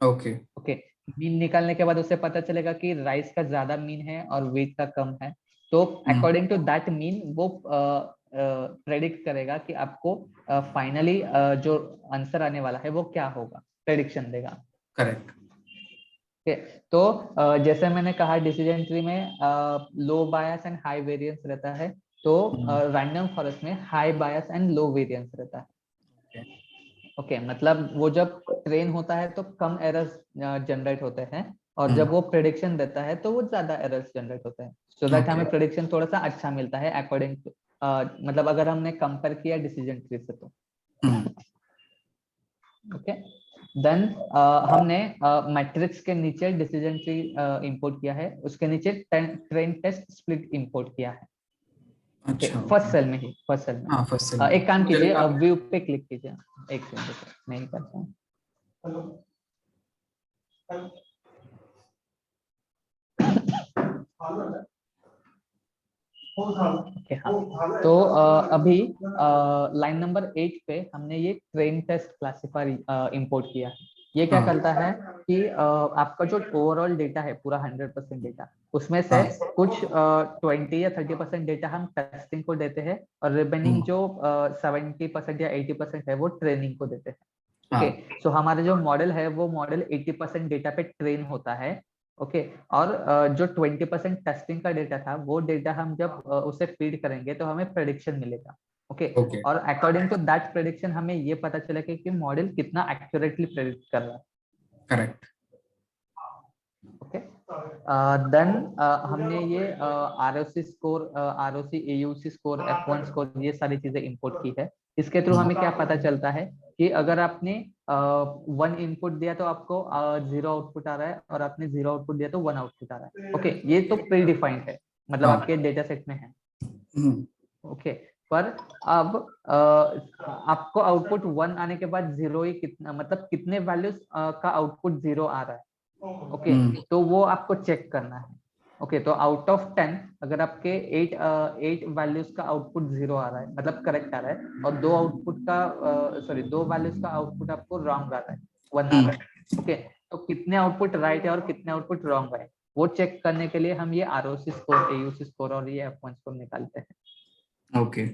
ओके ओके, मीन निकालने के बाद उसे पता चलेगा कि राइस का ज्यादा मीन है और व्हीट का कम है। तो अकॉर्डिंग टू दैट मीन वो प्रेडिक्ट करेगा कि आपको फाइनली जो आंसर आने वाला है वो क्या होगा, प्रेडिक्शन देगा। करेक्ट। तो जैसे मैंने कहा डिसीजन ट्री में लो बायस एंड हाई वेरिएंस रहता है, तो रैंडम फॉरेस्ट में high bias and low variance रहता है। ओके, मतलब वो जब ट्रेन होता है तो कम एरर्स जनरेट होते हैं, और जब वो प्रेडिक्शन देता है तो वो ज्यादा एरर्स जनरेट होते हैं, सो दैट हमें प्रेडिक्शन थोड़ा सा अच्छा मिलता है अकॉर्डिंग टू मतलब अगर हमने कंपेयर किया डिसीजन ट्री से तो। ओके, देन हमने मैट्रिक्स के नीचे डिसीजन ट्री इंपोर्ट किया है, उसके नीचे ट्रेन टेस्ट स्प्लिट इंपोर्ट किया है। अच्छा, फर्स्ट सेल में ही, फर्स्ट सेल में। फर्स्ट सेल एक काम कीजिए, व्यू पे क्लिक कीजिए, एक सेकंड मैं ही करता हूँ। Okay, हाँ। तो अभी लाइन नंबर 8 पे हमने ये ट्रेन टेस्ट क्लासिफायर इंपोर्ट किया है। ये क्या करता है कि आपका जो ओवरऑल डेटा है पूरा 100% डेटा, उसमें से कुछ 20 या 30% डेटा हम टेस्टिंग को देते हैं, और रिमेनिंग जो 70% या 80% है वो ट्रेनिंग को देते हैं। ओके, सो हमारा जो मॉडल है वो मॉडल 80% डेटा पे ट्रेन होता है। ओके, और जो 20% टेस्टिंग का डेटा था वो डेटा हम जब उसे फीड करेंगे तो हमें प्रेडिक्शन मिलेगा। ओके, और अकॉर्डिंग टू दैट प्रेडिक्शन हमें ये पता चलेगा कि मॉडल कितना एक्यूरेटली प्रेडिक्ट कर रहा है। करेक्ट। ओके, देन हमने ये ROC score, ROC AUC score, F1 score, ये सारी चीजें इंपोर्ट की है। इसके थ्रू हमें क्या पता चलता है कि अगर आपने 1 इनपुट दिया तो आपको 0 आउटपुट आ रहा है, और आपने 0 आउटपुट दिया तो 1 आउटपुट आ रहा है। ओके, ये तो प्री डिफाइंड है, मतलब आपके डेटा सेट में है। ओके, पर अब आपको आउटपुट 1 आने के बाद 0 ही कितना, मतलब कितने वैल्यूज का आउटपुट 0 आ रहा है। ओके, तो वो आपको चेक करना है। ओके, तो आउट ऑफ 10 अगर आपके 8 वैल्यूज का आउटपुट 0 आ रहा है, मतलब करेक्ट आ रहा है, और 2 आउटपुट का दो वैल्यूज का आउटपुट आपको रॉन्ग आ रहा है, 1 आ रहा है। ओके, तो कितने आउटपुट राइट है और कितने आउटपुट रॉन्ग है वो चेक करने के लिए हम ये आरओसी स्कोर, एयूसी स्कोर और ये F1 स्कोर निकालते हैं। ओके,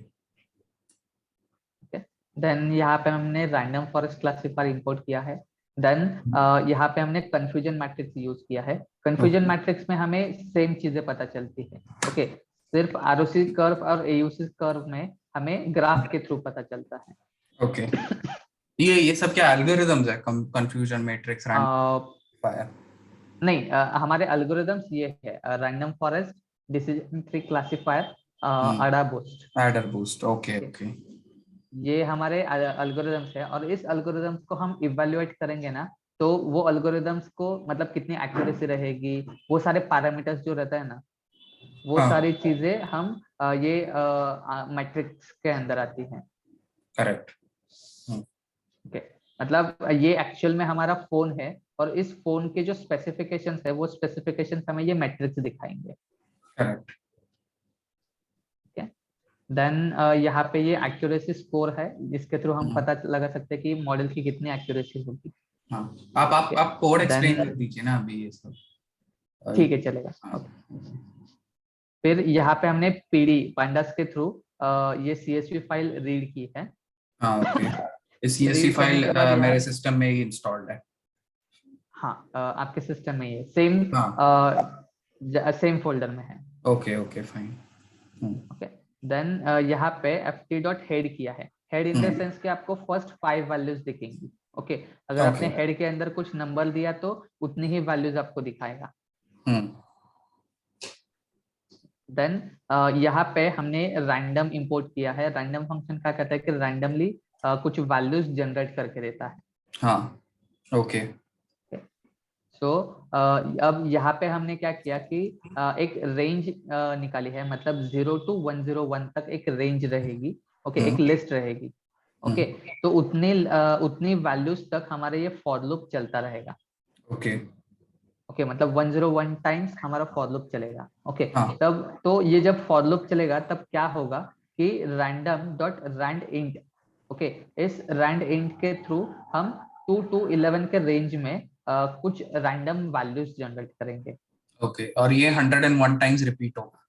देन यहाँ पे हमने रैंडम फॉरेस्ट क्लासिफायर इंपोर्ट किया है। देन यहाँ पे हमने कंफ्यूजन मैट्रिक्स यूज किया है। कंफ्यूजन मैट्रिक्स में हमें सेम चीजें पता चलती है। ओके, सिर्फ आरओसी कर्व और एयूसी कर्व में हमें ग्राफ के थ्रू पता चलता है। ओके, ये सब क्या एल्गोरिथम्स है? कंफ्यूजन मैट्रिक्स, रैंडम नहीं, हमारे एल्गोरिथम्स ये है random forest, decision tree classifier, adder boost. Okay okay, ये हमारे अल्गोरिथम्स है, और इस अल्गोरिथम्स को हम इवेल्युएट करेंगे ना, तो वो अल्गोरिथम्स को मतलब कितनी एक्यूरेसी रहेगी, वो सारे पैरामीटर्स जो रहता है ना, वो सारी चीजें हम ये मैट्रिक्स के अंदर आती हैं। करेक्ट। ओके, मतलब ये एक्चुअल में हमारा फोन है, और इस फोन के जो स्पेसिफिकेशंस है वो स्पेसिफिकेशंस हमें ये मैट्रिक्स दिखाएंगे। करेक्ट। देन यहाँ पे ये एक्यूरेसी स्कोर है, जिसके थ्रू हम पता लगा सकते हैं कि मॉडल की कितनी एक्यूरेसी होगी। हाँ, आप कोड एक्सप्लेन कर दीजिए ना अभी ये सब। ठीक है, चलेगा। हाँ, फिर यहाँ पे हमने पीडी पांडास के थ्रू ये CSV फाइल रीड की है। हाँ, ओके। इस CSV Read करने फाइल के बाद मेरे यहाँ- सिस्टम में ही इंस्टॉल्ड है। हाँ, आपके सिस्टम में ये सेम हाँ, सेम फोल्डर में है। Okay okay fine. Okay, then यहाँ पे ft.head किया है। हेड इन द सेंस कि आपको फर्स्ट 5 वैल्यूज दिखेंगी। ओके, अगर आपने हेड के अंदर कुछ नंबर दिया तो उतनी ही वैल्यूज आपको दिखाएगा। देन यहाँ पे हमने रैंडम इंपोर्ट किया है। रैंडम फंक्शन क्या कहता है कि रैंडमली कुछ वैल्यूज जनरेट करके देता है। हाँ, ओके। सो अब यहाँ पे हमने क्या किया कि एक रेंज निकाली है, मतलब 0 to 101 तक एक रेंज रहेगी। ओके, एक लिस्ट रहेगी। ओके, तो उतनी वैल्यूज तक हमारा ये फॉर लूप चलता रहेगा। ओके, ओके, मतलब 101 टाइम्स हमारा फॉर लूप चलेगा। ओके, हाँ, तब तो ये जब फॉर लूप चलेगा तब क्या होगा कि random.rand int, ओके, इस rand int के थ्रू हम 2 to 11 के रेंज में कुछ रैंडम वैल्यूज जनरेट करेंगे। ओके, और ये 101 टाइम्स रिपीट होगा।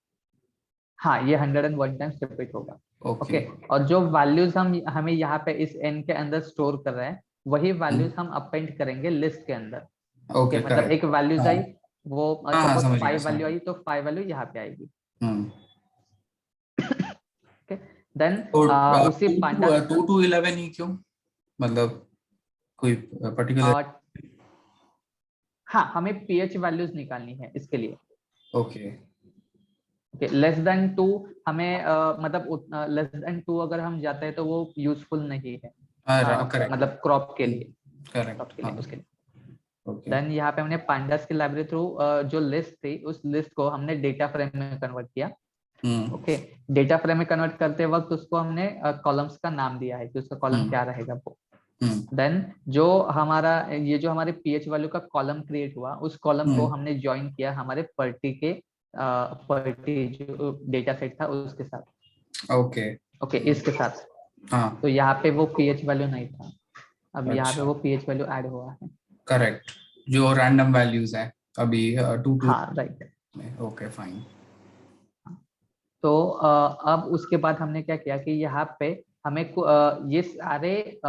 हाँ, ये 101 टाइम्स रिपीट होगा। ओके, और जो वैल्यूज हमें यहाँ पे इस n के अंदर स्टोर कर रहे हैं, वही वैल्यूज हम अपेंड करेंगे लिस्ट के अंदर। ओके, मतलब एक वैल्यूज आई, वो हाँ, सपोज समझ 5 गया, वैल्यू आई तो 5 वैल्यू यहाँ पे आएगी। हम्म। ओके, देन उसी पांडा 2 to 11 ही क्यों, मतलब कोई पर्टिकुलर? हाँ, हमें pH वैल्यूज निकालनी है इसके लिए। ओके, ओके, लेस देन 2 हमें मतलब लेस देन 2 अगर हम जाते हैं तो वो यूजफुल नहीं है, करेक्ट, मतलब क्रॉप के लिए। करेक्ट, हाँ, उसके लिए ओके, देन यहाँ पे हमने पांडास की लाइब्रेरी थ्रू जो लिस्ट थी उस लिस्ट को हमने डेटा फ्रेम में कन्वर्ट किया। ओके, डेटा फ्रेम में कन्वर्ट करते वक्त उसको हमने कॉलम्स का नाम दिया है कि उसका कॉलम क्या रहेगा वो। देन जो हमारे pH वैल्यू का कॉलम क्रिएट हुआ, उस कॉलम को हमने ज्वाइन किया हमारे पर्टी जो डेटा सेट था उसके साथ। ओके, ओके, इसके साथ। हाँ, तो यहाँ पे वो pH वैल्यू नहीं था, अब यहाँ पे अच्छा, वो pH वैल्यू ऐड हुआ है। करेक्ट, जो रैंडम वैल्यूज है अभी 2 to, हाँ, राइट। Okay fine. तो अब उसके बाद हमने क्या किया कि यहाँ पे हमें ये सारे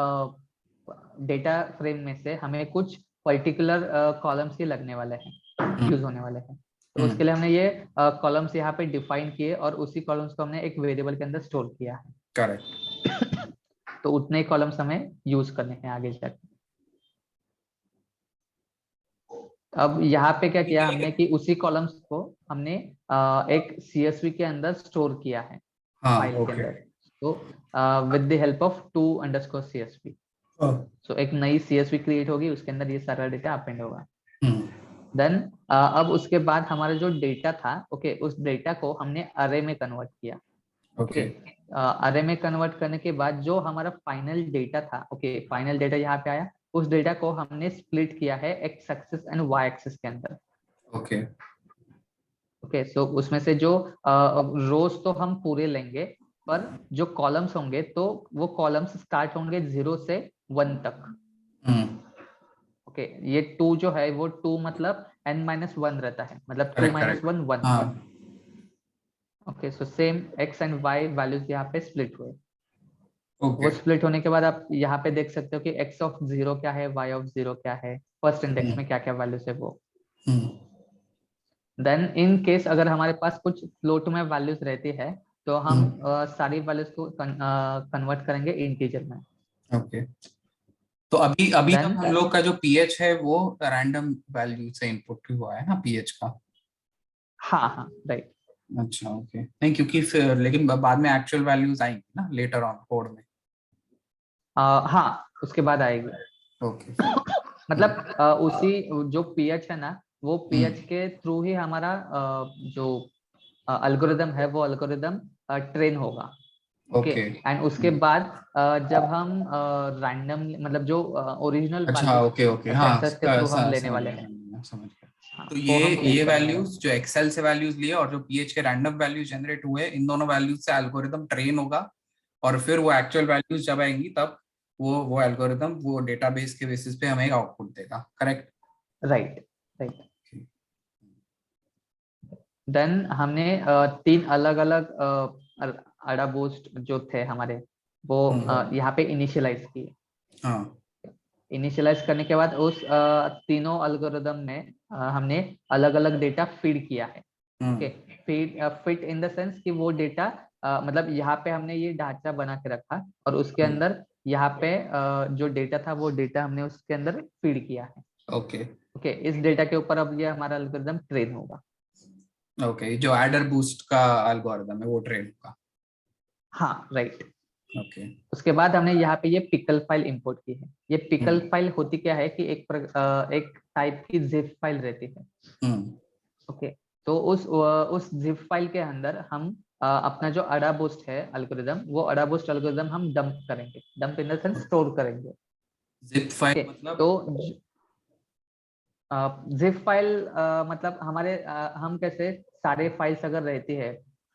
डेटा फ्रेम में से हमें कुछ पर्टिकुलर कॉलम्स ही लगने वाले हैं, यूज होने वाले हैं। तो उसके लिए हमने ये कॉलम्स यहाँ पे डिफाइन किए और उसी कॉलम्स को हमने एक वेरिएबल के अंदर स्टोर किया है। करेक्ट, तो उतने कॉलम्स हमें यूज करने हैं आगे जाके। अब यहाँ पे क्या किया हमने कि उसी कॉलम्स को हमने एक CSV के अंदर स्टोर किया है, हाँ, फाइल के ओके, अंदर। तो with the help of to_CSV, सो एक नई CSV क्रिएट होगी, उसके अंदर ये सारा डेटा अपेंड होगा। देन अब उसके बाद हमारा जो डेटा था, ओके, उस डेटा को हमने अरे में कन्वर्ट किया। ओके, अरे में कन्वर्ट करने के बाद जो हमारा फाइनल डेटा था, ओके, फाइनल डेटा यहाँ पे आया, उस डेटा को हमने स्प्लिट किया है X axis and Y axis के अंदर। ओके, ओके, सो उसमें से जो रोज तो हम पूरे लेंगे, पर जो कॉलम्स होंगे तो वो कॉलम्स स्टार्ट होंगे 0 से 1 तक। ओके, ये 2 जो है वो 2 मतलब n-1 रहता है, मतलब 2 - 1 1। Okay, so same x and y values यहाँ पे स्प्लिट हुए। वो स्प्लिट होने के बाद आप यहाँ पे देख सकते हो कि x ऑफ 0 क्या है, y ऑफ 0 क्या है, फर्स्ट इंडेक्स में क्या क्या वैल्यूज है वो। देन इन केस अगर हमारे पास कुछ फ्लोट में वैल्यूज रहती है तो हम सारी वैल्यूज को कन्वर्ट करेंगे इंटीजर में। ओके, तो अभी Then, तक हम लोग का जो pH है वो रैंडम वैल्यू से इनपुट हुआ है ना, pH का? हाँ हाँ, राइट। अच्छा, ओके, नहीं क्योंकि फिर लेकिन बाद में एक्चुअल वैल्यूज आएंगी ना लेटर ऑन कोड में। हाँ, उसके बाद आएगी। ओके, मतलब उसी जो pH है ना, वो pH के थ्रू ही हमारा जो एल्गोरिदम है वो एल्गोरिदम ट्रेन होगा। ओके, एंड उसके बाद जब हम रैंडम मतलब जो ओरिजिनल अच्छा, वैल्यूज ओके, ओके, हाँ, सेंसस के थ्रू हम लेने समझ वाले गया, हैं। समझ गया। तो वो ये हम print करेंगे। वैल्यूज जो एक्सेल से वैल्यूज लिए और जो पीएच के रैंडम वैल्यूज जनरेट हुए, इन दोनों वैल्यूज से एल्गोरिदम ट्रेन होगा, और फिर वो एक्चुअल वैल्यूज जब आएंगी तब वो एल्गोरिदम वो डेटाबेस के बेसिस पे हमें आउटपुट देगा, करेक्ट? Right right. देन हमने 3 अलग अलग अड़ा बूस्ट जो थे हमारे, वो यहाँ पे इनिशियलाइज किए। हाँ इनिशियलाइज करने के बाद उस तीनों एल्गोरिदम में हमने अलग अलग डेटा फीड किया है। Okay, fit in the sense कि वो डेटा मतलब यहाँ पे हमने ये ढांचा बना के रखा और उसके अंदर यहाँ पे जो डेटा था वो डेटा हमने उसके अंदर फीड किया है। ओके ओके, इस डेटा के ऊपर अब ये हमारा एल्गोरिदम ट्रेन होगा। ओके, जो एडर बूस्ट का एल्गोरिदम है वो ट्रेन होगा। हाँ राइट। ओके उसके बाद हमने यहाँ पे ये पिकल फाइल इंपोर्ट की है। ये पिकल फाइल होती क्या है कि एक टाइप की जिप फाइल रहती है। ओके, तो उस जिप फाइल के अंदर हम अपना जो अड़ा बूस्ट है एल्गोरिदम, वो अड़ा बूस्ट एल्गोरिदम हम डंप करेंगे। Dump in the sense store करेंगे। जिप फाइल ओके, मतलब? तो जिप फाइल मतलब हमारे हम कैसे सारे फाइल्स अगर रहती है,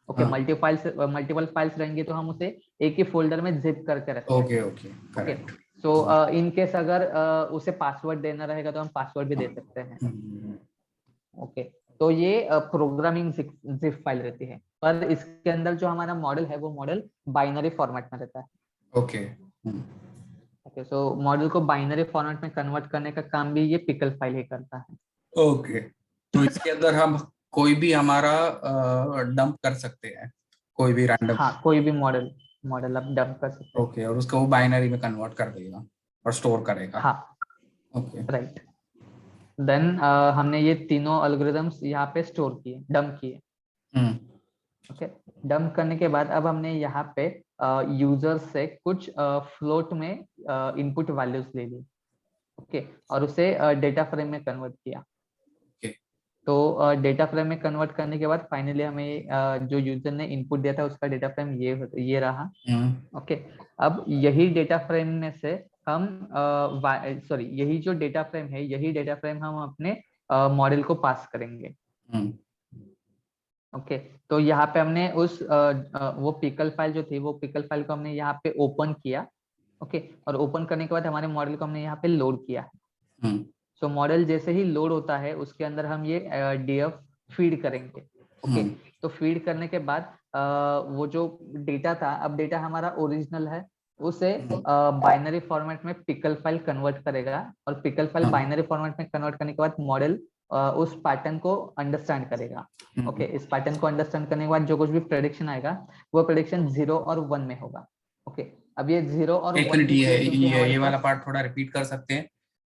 ओके, मल्टीपल फाइल्स रहेंगी तो हम उसे एक ही फोल्डर में जिप करके रखते हैं। Okay okay, okay, correct. So in case अगर उसे पासवर्ड देना रहेगा तो हम पासवर्ड भी दे सकते हैं। ओके, तो ये प्रोग्रामिंग जिप फाइल रहती है, पर इसके अंदर जो हमारा मॉडल है वो मॉडल बाइनरी फॉर्मेट में रहता है। ओके ओके, सो मॉडल को बाइनरी फॉर्मेट में कन्वर्ट करने का काम भी ये पिकल फाइल ही करता है। ओके, तो इसके अंदर हम कोई भी हमारा डंप कर सकते हैं, कोई भी रैंडम? हाँ, कोई भी मॉडल मॉडल आप डंप कर सकते हैं। ओके, और उसको वो बाइनरी में कन्वर्ट कर देगा और स्टोर करेगा। हाँ ओके राइट। देन हमने ये तीनों एल्गोरिदम्स यहाँ पे स्टोर किए, डंप किए। ओके, डंप करने के बाद अब हमने यहाँ पे यूजर से कुछ फ्लोट में इनपुट वैल्यूज ले ली। ओके, और उसे डेटा फ्रेम में कन्वर्ट किया। तो डेटा फ्रेम में कन्वर्ट करने के बाद फाइनली हमें जो यूजर ने इनपुट दिया था उसका डेटा फ्रेम ये रहा। ओके, अब यही डेटा फ्रेम में से हम सॉरी, यही जो डेटा फ्रेम है, यही डेटा फ्रेम हम अपने मॉडल को पास करेंगे। ओके, तो यहाँ पे हमने उस वो पिकल फाइल जो थी, वो पिकल फाइल को हमने यहाँ पे ओपन किया। ओके, और ओपन करने के बाद हमारे मॉडल को हमने यहाँ पे लोड किया। सो मॉडल जैसे ही लोड होता है उसके अंदर हम ये डीएफ फीड करेंगे। ओके, तो फीड करने के बाद वो जो डेटा था, अब डेटा हमारा ओरिजिनल है, उसे बाइनरी फॉर्मेट में पिकल फाइल कन्वर्ट करेगा, और पिकल फाइल बाइनरी फॉर्मेट में कन्वर्ट करने के बाद मॉडल उस पैटर्न को अंडरस्टैंड करेगा। ओके, इस पैटर्न को अंडरस्टैंड करने के बाद जो कुछ भी प्रेडिक्शन आएगा वो प्रेडिक्शन 0 और 1 में होगा। ओके, अब ये 0 और 1 ही क्यों, क्योंकि ये वाला पार्ट थोड़ा रिपीट कर सकते हैं?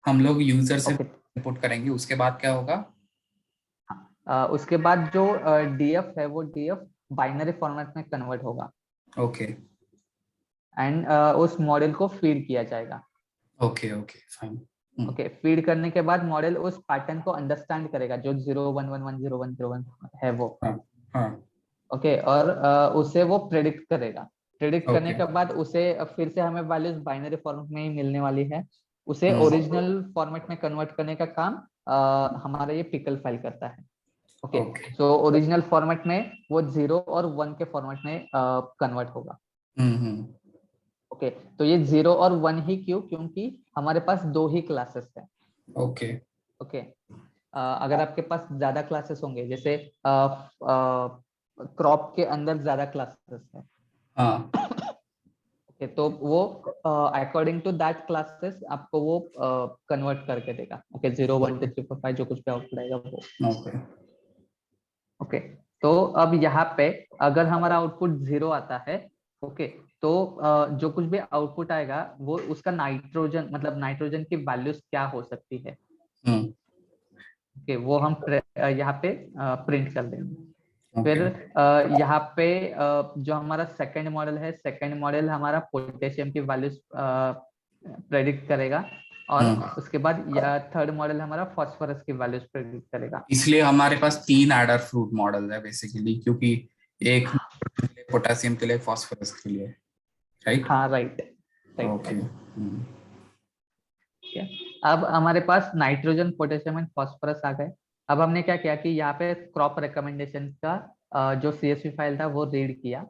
हम लोग यूजर से इनपुट करेंगे, उसके बाद क्या होगा? उसके बाद जो डीएफ है वो डीएफ बाइनरी फॉर्मेट में कन्वर्ट होगा। ओके एंड उस मॉडल को फीड किया जाएगा। Okay okay, fine. Okay, feed करने के बाद मॉडल उस पैटर्न को अंडरस्टैंड करेगा जो 0 1 1 1 0 1 0 1 है वो। ओके, और उसे वो प्रेडिक्ट करेगा। प्रेडिक्ट करने के बाद उसे फिर से हमें वैल्यूज बाइनरी फॉर्मेट में ही मिलने वाली है। उसे ओरिजिनल फॉर्मेट में कन्वर्ट करने का काम हमारा ये पिकल फाइल करता है। ओके, सो ओरिजिनल फॉर्मेट में वो 0 और 1 के फॉर्मेट में कन्वर्ट होगा। ओके, तो ये 0 और 1 ही क्यों, क्योंकि हमारे पास 2 ही क्लासेस है। ओके ओके, अगर आपके पास ज्यादा क्लासेस होंगे, जैसे क्रॉप के अंदर ज्यादा क्लासेस है, ओके, तो वो अकॉर्डिंग टू दैट क्लासेस आपको वो कन्वर्ट करके देगा। ओके, 0 1 2 3 4 5 जो कुछ भी आउटपुट आएगा वो। ओके, तो अब यहाँ पे अगर हमारा आउटपुट 0 आता है, ओके, तो जो कुछ भी आउटपुट आएगा वो उसका नाइट्रोजन, मतलब नाइट्रोजन की वैल्यूज क्या हो सकती है, ओके, वो हम यहाँ पे प्रिंट कर देंगे। फिर यहाँ पे जो हमारा सेकंड मॉडल है, सेकंड मॉडल हमारा पोटेशियम की वैल्यूज प्रेडिक्ट करेगा, और उसके बाद थर्ड मॉडल हमारा फास्फोरस की वैल्यूज प्रेडिक्ट करेगा। इसलिए हमारे पास 3 एडर फ्रूट मॉडल है बेसिकली, क्योंकि एक पोटेशियम के लिए, फास्फोरस के लिए, राइट? हाँ राइट। ओके, अब हमारे पास नाइट्रोजन, पोटेशियम एंड फास्फोरस आ गए। अब हमने क्या किया कि यहाँ पे क्रॉप रिकमेंडेशन का जो CSV फाइल था वो रीड किया।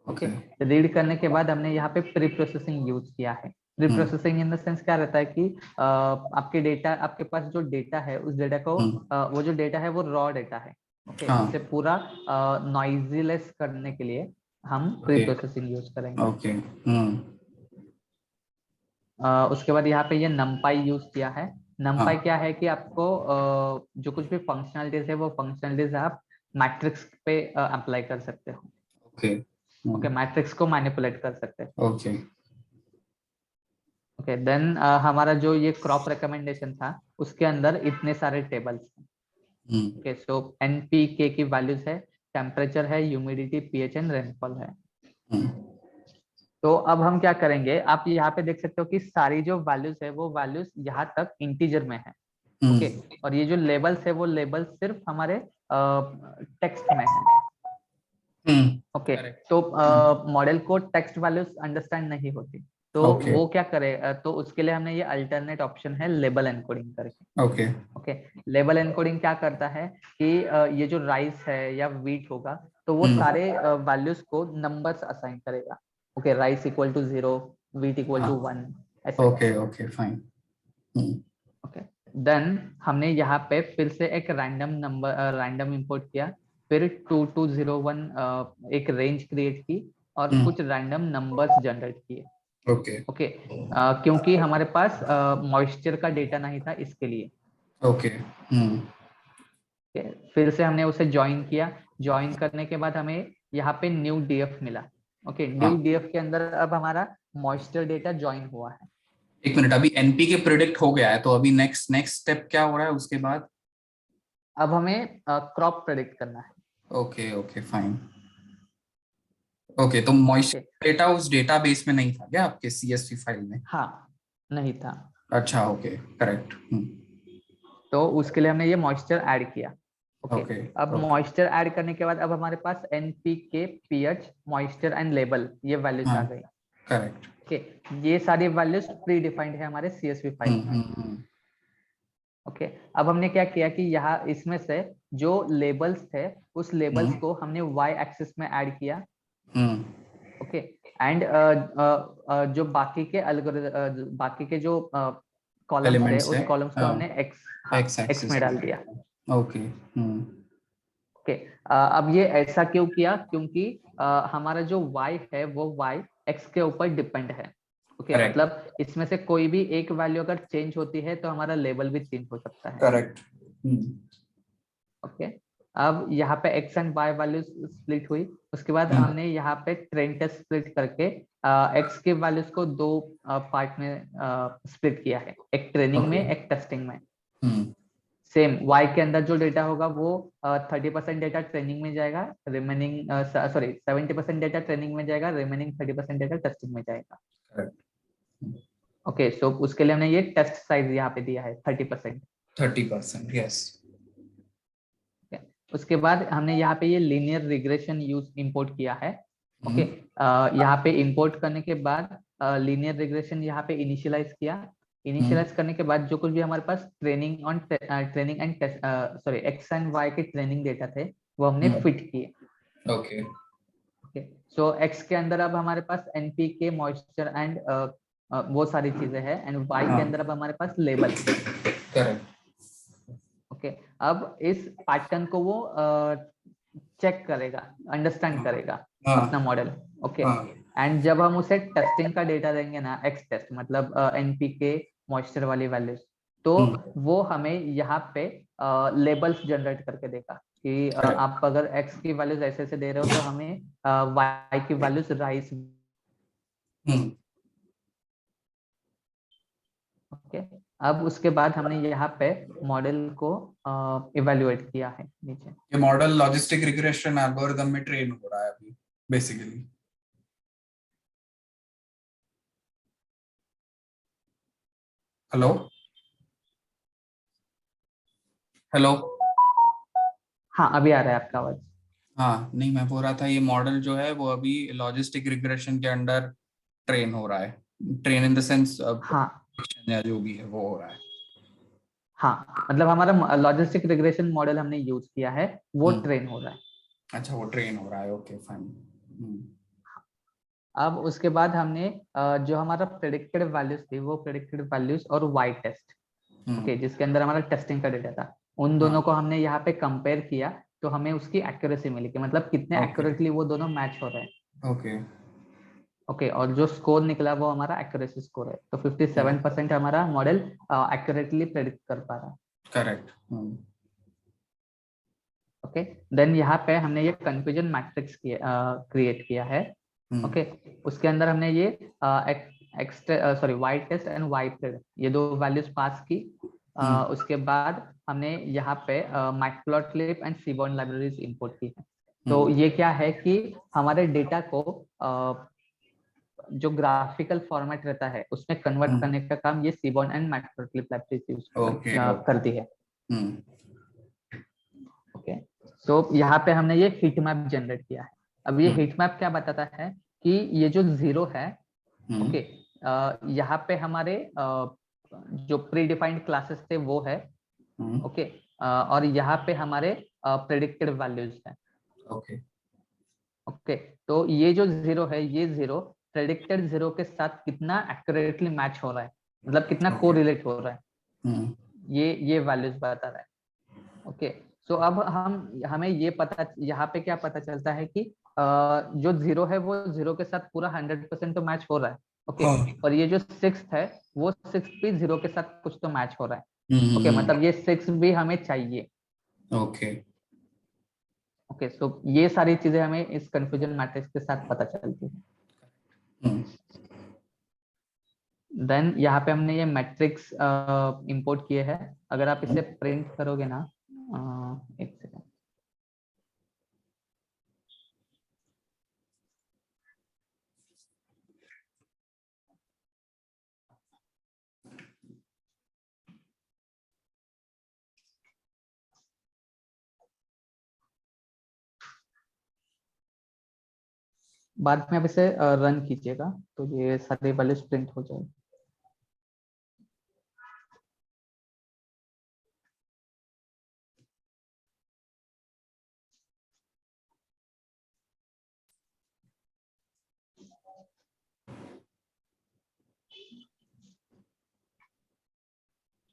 ओके, रीड करने के बाद हमने यहाँ पे प्री प्रोसेसिंग यूज किया है। Pre processing in the sense क्या रहता है कि आपके डेटा, आपके पास जो डेटा है उस डेटा को वो जो डेटा है वो रॉ डेटा है। ओके, उसे पूरा नॉइजीलेस करने के लिए हम प्री प्रोसेसिंग यूज करेंगे। ओके। उसके बाद यहाँ पे ये numpy यूज किया है। numpy क्या है कि आपको जो कुछ भी फंक्शनलिटीज है वो फंक्शनलिटीज आप मैट्रिक्स पे अप्लाई कर सकते हो। ओके ओके, मैट्रिक्स को मैनिपुलेट कर सकते हैं। ओके ओके, देन हमारा जो ये क्रॉप रिकमेंडेशन था उसके अंदर इतने सारे टेबल्स हैं। ओके, सो NPK की वैल्यूज है, टेम्परेचर है, ह्यूमिडिटी, पीएच एंड रेनफॉल है। तो अब हम क्या करेंगे, आप यहाँ पे देख सकते हो कि सारी जो वैल्यूज है वो वैल्यूज यहाँ तक इंटीजर में है। ओके, और ये जो लेबल्स है वो लेबल्स सिर्फ हमारे टेक्स्ट में है। ओके, तो मॉडल को टेक्स्ट वैल्यूज अंडरस्टैंड नहीं होती, तो वो क्या करे, तो उसके लिए हमने ये अल्टरनेट ऑप्शन है लेबल एनकोडिंग करके। ओके, लेबल एनकोडिंग क्या करता है कि ये जो राइस है या व्हीट होगा तो वो सारे वैल्यूज को नंबर्स असाइन करेगा। Okay, rice equal to 0, wheat equal to 1, ऐसे। Okay fine. ओके, देन हमने यहाँ पे फिर से एक रैंडम नंबर रैंडम इंपोर्ट किया, फिर 2201 एक रेंज क्रिएट की और कुछ रैंडम नंबर्स जनरेट किए। ओके, क्योंकि हमारे पास मॉइस्चर का डेटा नहीं था इसके लिए। ओके फिर से हमने उसे ज्वाइन किया। ज्वाइन करने के बाद हमें यहाँ पे न्यू DF मिला। ओके, न्यू DF के अंदर अब हमारा मॉइस्चर डेटा ज्वाइन हुआ है। एक मिनट, अभी NPK प्रिडिक्ट हो गया है, तो अभी नेक्स्ट स्टेप क्या हो रहा है उसके बाद? अब हमें क्रॉप प्रेडिक्ट करना है। Okay fine. ओके, तो मॉइस्चर डेटा उस डेटाबेस में नहीं था क्या आपके CSV फाइल में? हाँ, नहीं था। अच्छा, ओके, करेक्ट। तो उसके लिए हमने ये मॉइस्चर ऐड किया। ओके, अब मॉइस्चर ऐड करने के बाद अब हमारे पास NPK, pH, moisture and label ये वैल्यूज आ गई। करेक्ट। ओके, ये सारी वैल्यूज प्री डिफाइंड है हमारे CSV फाइल में। ओके, अब हमने क्या किया कि यहाँ इसमें से जो लेबल्स थे उस लेबल्स को हमने Y एक्सिस में ऐड किया। ओके, एंड जो बाकी के जो कॉलम्स थे उस कॉलम्स को हमने X में डाल दिया। ओके ओके, अब ये ऐसा क्यों किया, क्योंकि हमारा जो Y है वो Y X के ऊपर डिपेंड है। ओके, मतलब इसमें से कोई भी एक वैल्यू अगर चेंज होती है तो हमारा लेवल भी चेंज हो सकता है। करेक्ट। ओके, अब यहाँ पे X and Y value split हुई। उसके बाद हमने यहाँ पे ट्रेन टेस्ट स्प्लिट करके X के वैल्यूज को दो पार्ट में स्प्लिट किया है, एक ट्रेनिंग में, एक टेस्टिंग में। सेम Y के अंदर जो डेटा होगा वो 30% डेटा ट्रेनिंग में जाएगा, रिमेनिंग 70% डेटा ट्रेनिंग में जाएगा, रिमेनिंग 30% डेटा टेस्टिंग में जाएगा। ओके, सो उसके लिए हमने ये टेस्ट साइज यहाँ पे दिया है 30%। यस। उसके बाद हमने यहाँ पे ये लीनियर रिग्रेशन इंपोर्ट किया है। ओके, यहाँ पे इंपोर्ट करने के बाद लीनियर रिग्रेशन यहाँ पे इनिशियलाइज किया। इनिशियलाइज करने के बाद जो कुछ भी हमारे पास training and X and Y के ट्रेनिंग डेटा थे वो हमने फिट किए। ओके, सो X के अंदर अब हमारे पास NPK, मॉइस्चर एंड वो सारी चीजें हैं, एंड Y के अंदर अब हमारे पास लेबल। करेक्ट। ओके, अब इस पैटर्न को वो चेक करेगा, अंडरस्टैंड करेगा अपना मॉडल। ओके, एंड जब हम उसे टेस्टिंग का डेटा देंगे ना, X टेस्ट मतलब NPK, मॉइस्चर वाली वैल्यूज, तो वो हमें यहाँ पे लेबल्स जनरेट करके देगा कि आप अगर X की वैल्यूज ऐसे दे रहे हो तो हमें Y की वैल्यूज राइस। ओके, अब उसके बाद हमने यहाँ पे मॉडल को इवेल्युएट किया है नीचे। ये मॉडल लॉजिस्टिक रिग्रेशन एल्गोरिथम में ट्रेन हो रहा है अभी बेसिकली। Hello hello. हाँ, अभी आ रहा है आपका आवाज। हाँ, नहीं, मैं बोल रहा था ये मॉडल जो है वो अभी लॉजिस्टिक रिग्रेशन के अंडर ट्रेन हो रहा है। ट्रेन इन द सेंस हाँ, या जो भी है वो हो रहा है। हाँ, मतलब हमारा लॉजिस्टिक रिग्रेशन मॉडल हमने यूज किया है, वो ट्रेन हो रहा है। अच्छा, वो ट्रेन हो रहा है, ओके फाइन। अब उसके बाद हमने जो हमारा प्रेडिक्टेड वैल्यूज थी, वो प्रेडिक्टेड वैल्यूज और वाई टेस्ट, ओके, जिसके अंदर हमारा टेस्टिंग का डेटा था, उन दोनों को हमने यहाँ पे कंपेयर किया, तो हमें उसकी एक्यूरेसी मिली कि मतलब कितने एक्यूरेटली वो दोनों मैच हो रहे हैं। ओके ओके, और जो स्कोर निकला वो हमारा एक्यूरेसी स्कोर है, तो 57% हमारा मॉडल एक्यूरेटली प्रेडिक्ट कर पा रहा है। करेक्ट। ओके, देन यहाँ पे हमने ये कंफ्यूजन मैट्रिक्स क्रिएट किया है। ओके, उसके अंदर हमने ये Y test and Y pred ये दो वैल्यूज पास की। उसके बाद हमने यहाँ पे matplotlib and seaborn libraries import की है। तो ये क्या है कि हमारे डेटा को जो ग्राफिकल फॉर्मेट रहता है उसमें कन्वर्ट करने का काम ये seaborn and matplotlib libraries use करती है। ओके, तो यहाँ पे हमने ये हीट मैप जनरेट किया है। अब ये हीट मैप क्या बताता है कि ये जो 0 है, ओके, यहाँ पे हमारे जो प्री डिफाइंड क्लासेस थे वो है, ओके, और यहाँ पे हमारे प्रेडिक्टेड वैल्यूज है। ओके ओके, तो ये जो 0 है, ये 0 प्रेडिक्टेड 0 के साथ कितना एक्यूरेटली मैच हो रहा है, मतलब कितना कोरिलेट हो रहा है, ये वैल्यूज बता रहा है। ओके, सो अब हमें ये पता, यहाँ पे क्या पता चलता है कि जो 0 है वो 0 के साथ पूरा 100% तो मैच हो रहा है। ओके, और ये जो 6 है वो 6 भी 0 के साथ कुछ तो मैच हो रहा है। ओके, मतलब ये 6 भी हमें चाहिए। ओके ओके, सो ये सारी चीजें हमें इस कंफ्यूजन मैट्रिक्स के साथ पता चलती है। देन यहाँ पे हमने ये मैट्रिक्स इंपोर्ट किए हैं। अगर आप इसे प्रिंट करोगे ना, एक सेकेंड, बाद में आप इसे रन कीजिएगा तो ये सारे वैल्यूज प्रिंट हो जाएगी।